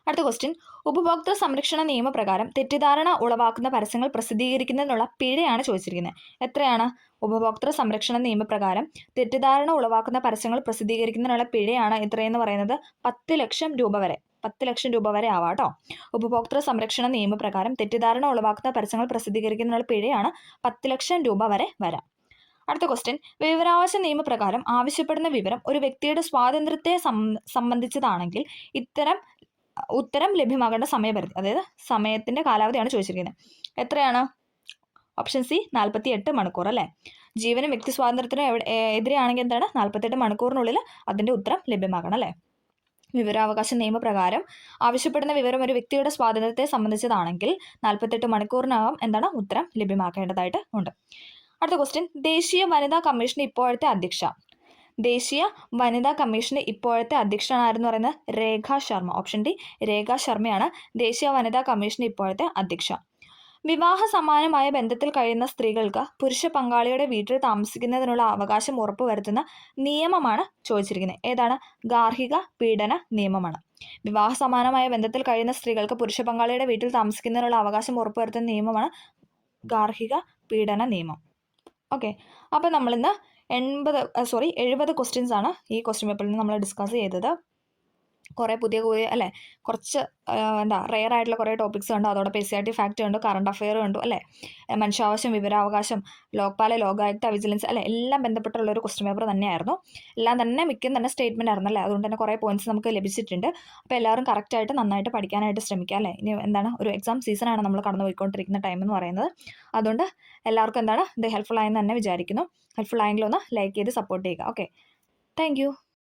അടുത്ത ക്വസ്റ്റ്യൻ, ഉപഭോക്തൃ സംരക്ഷണ നിയമപ്രകാരം തെറ്റിദ്ധാരണ ഉളവാക്കുന്ന പരസ്യങ്ങൾ പ്രസിദ്ധീകരിക്കുന്നതിനുള്ള പിഴയാണ് ചോദിച്ചിരിക്കുന്നത്. എത്രയാണ്? ഉപഭോക്തൃ സംരക്ഷണ നിയമപ്രകാരം തെറ്റിദ്ധാരണ ഉളവാക്കുന്ന പരസ്യങ്ങൾ പ്രസിദ്ധീകരിക്കുന്നതിനുള്ള പിഴയാണ് എത്രയെന്ന് പറയുന്നത് 10 ലക്ഷം രൂപ വരെ. 10 ലക്ഷം രൂപ വരെ ആവാം കേട്ടോ. ഉപഭോക്തൃ സംരക്ഷണ നിയമപ്രകാരം തെറ്റിദ്ധാരണ ഉളവാക്കുന്ന പരസ്യങ്ങൾ പ്രസിദ്ധീകരിക്കുന്നതിനുള്ള പിഴയാണ് 10 ലക്ഷം രൂപ വരെ വരാം. അടുത്ത ക്വസ്റ്റ്യൻ, വിവരാവകാശ നിയമപ്രകാരം ആവശ്യപ്പെടുന്ന വിവരം ഒരു വ്യക്തിയുടെ സ്വാതന്ത്ര്യത്തെ സംബന്ധിച്ചതാണെങ്കിൽ ഉത്തരം ലഭ്യമാകേണ്ട സമയപരിധി, അതായത് സമയത്തിന്റെ കാലാവധിയാണ് ചോദിച്ചിരിക്കുന്നത്. എത്രയാണ്? ഓപ്ഷൻ സി 48 മണിക്കൂർ അല്ലേ. ജീവനും വ്യക്തി സ്വാതന്ത്ര്യത്തിനും എതിരെയാണെങ്കിൽ എന്താണ്? 48 മണിക്കൂറിനുള്ളിൽ അതിന്റെ ഉത്തരം ലഭ്യമാകണം അല്ലേ. വിവരാവകാശ നിയമപ്രകാരം ആവശ്യപ്പെടുന്ന വിവരം ഒരു വ്യക്തിയുടെ സ്വാതന്ത്ര്യത്തെ സംബന്ധിച്ചതാണെങ്കിൽ 48 മണിക്കൂറിനകം എന്താണ്? ഉത്തരം ലഭ്യമാക്കേണ്ടതായിട്ട് ഉണ്ട്. അടുത്ത ക്വസ്റ്റ്യൻ, ദേശീയ വനിതാ കമ്മീഷൻ ഇപ്പോഴത്തെ അധ്യക്ഷ. ദേശീയ വനിതാ കമ്മീഷന് ഇപ്പോഴത്തെ അധ്യക്ഷനാരെന്ന് പറയുന്നത് രേഖ ശർമ്മ. ഓപ്ഷൻ ഡി രേഖ ശർമ്മയാണ് ദേശീയ വനിതാ കമ്മീഷന് ഇപ്പോഴത്തെ അധ്യക്ഷ. വിവാഹ സമാനമായ ബന്ധത്തിൽ കഴിയുന്ന സ്ത്രീകൾക്ക് പുരുഷ പങ്കാളിയുടെ വീട്ടിൽ താമസിക്കുന്നതിനുള്ള അവകാശം ഉറപ്പുവരുത്തുന്ന നിയമമാണ് ചോദിച്ചിരിക്കുന്നത്. ഏതാണ്? ഗാർഹിക പീഡന നിയമമാണ്. വിവാഹ സമാനമായ ബന്ധത്തിൽ കഴിയുന്ന സ്ത്രീകൾക്ക് പുരുഷ പങ്കാളിയുടെ വീട്ടിൽ താമസിക്കുന്നതിനുള്ള അവകാശം ഉറപ്പുവരുത്തുന്ന നിയമമാണ് ഗാർഹിക പീഡന നിയമം. ഓക്കെ, അപ്പോൾ നമ്മളിന്ന് 70 ക്വസ്റ്റ്യൻസ് ആണ് ഈ ക്വസ്റ്റ്യൻ പേപ്പറിൽ നിന്ന് നമ്മൾ ഡിസ്കസ് ചെയ്തത്. കുറേ പുതിയ അല്ലേ, കുറച്ച് റെയർ ആയിട്ടുള്ള കുറേ ടോപ്പിക്സ് ഉണ്ട്. അതോടൊപ്പം SCERT ഫാക്ട് ഉണ്ട്, കറണ്ട് അഫെയർ ഉണ്ട് അല്ലേ, മനുഷ്യാവകാശം, വിവരാവകാശം, ലോക്പാല, ലോകായുക്ത, വിജിലൻസ് അല്ലേ, എല്ലാം ബന്ധപ്പെട്ടുള്ള ഒരു ക്വസ്റ്റ്യൻ പേപ്പർ തന്നെയായിരുന്നു. എല്ലാം തന്നെ മിക്കം തന്നെ സ്റ്റേറ്റ്മെൻറ്റ് ആയിരുന്നു അല്ലേ. അതുകൊണ്ട് തന്നെ കുറേ പോയിന്റ്സ് നമുക്ക് ലഭിച്ചിട്ടുണ്ട്. അപ്പോൾ എല്ലാവരും കറക്റ്റായിട്ട് നന്നായിട്ട് പഠിക്കാനായിട്ട് ശ്രമിക്കുക അല്ലേ. ഇനി എന്താണ്, ഒരു എക്സാം സീസണാണ് നമ്മൾ കടന്നു പോയിക്കൊണ്ടിരിക്കുന്ന ടൈം എന്ന് പറയുന്നത്. അതുകൊണ്ട് എല്ലാവർക്കും എന്താണ് ഇത് ഹെൽപ്ഫുൾ ആയെന്ന് തന്നെ വിചാരിക്കുന്നു. ഹെൽപ്ഫുൾ ആയെങ്കിൽ ഒന്ന് ലൈക്ക് ചെയ്ത് സപ്പോർട്ട് ചെയ്യുക. Okay, thank you.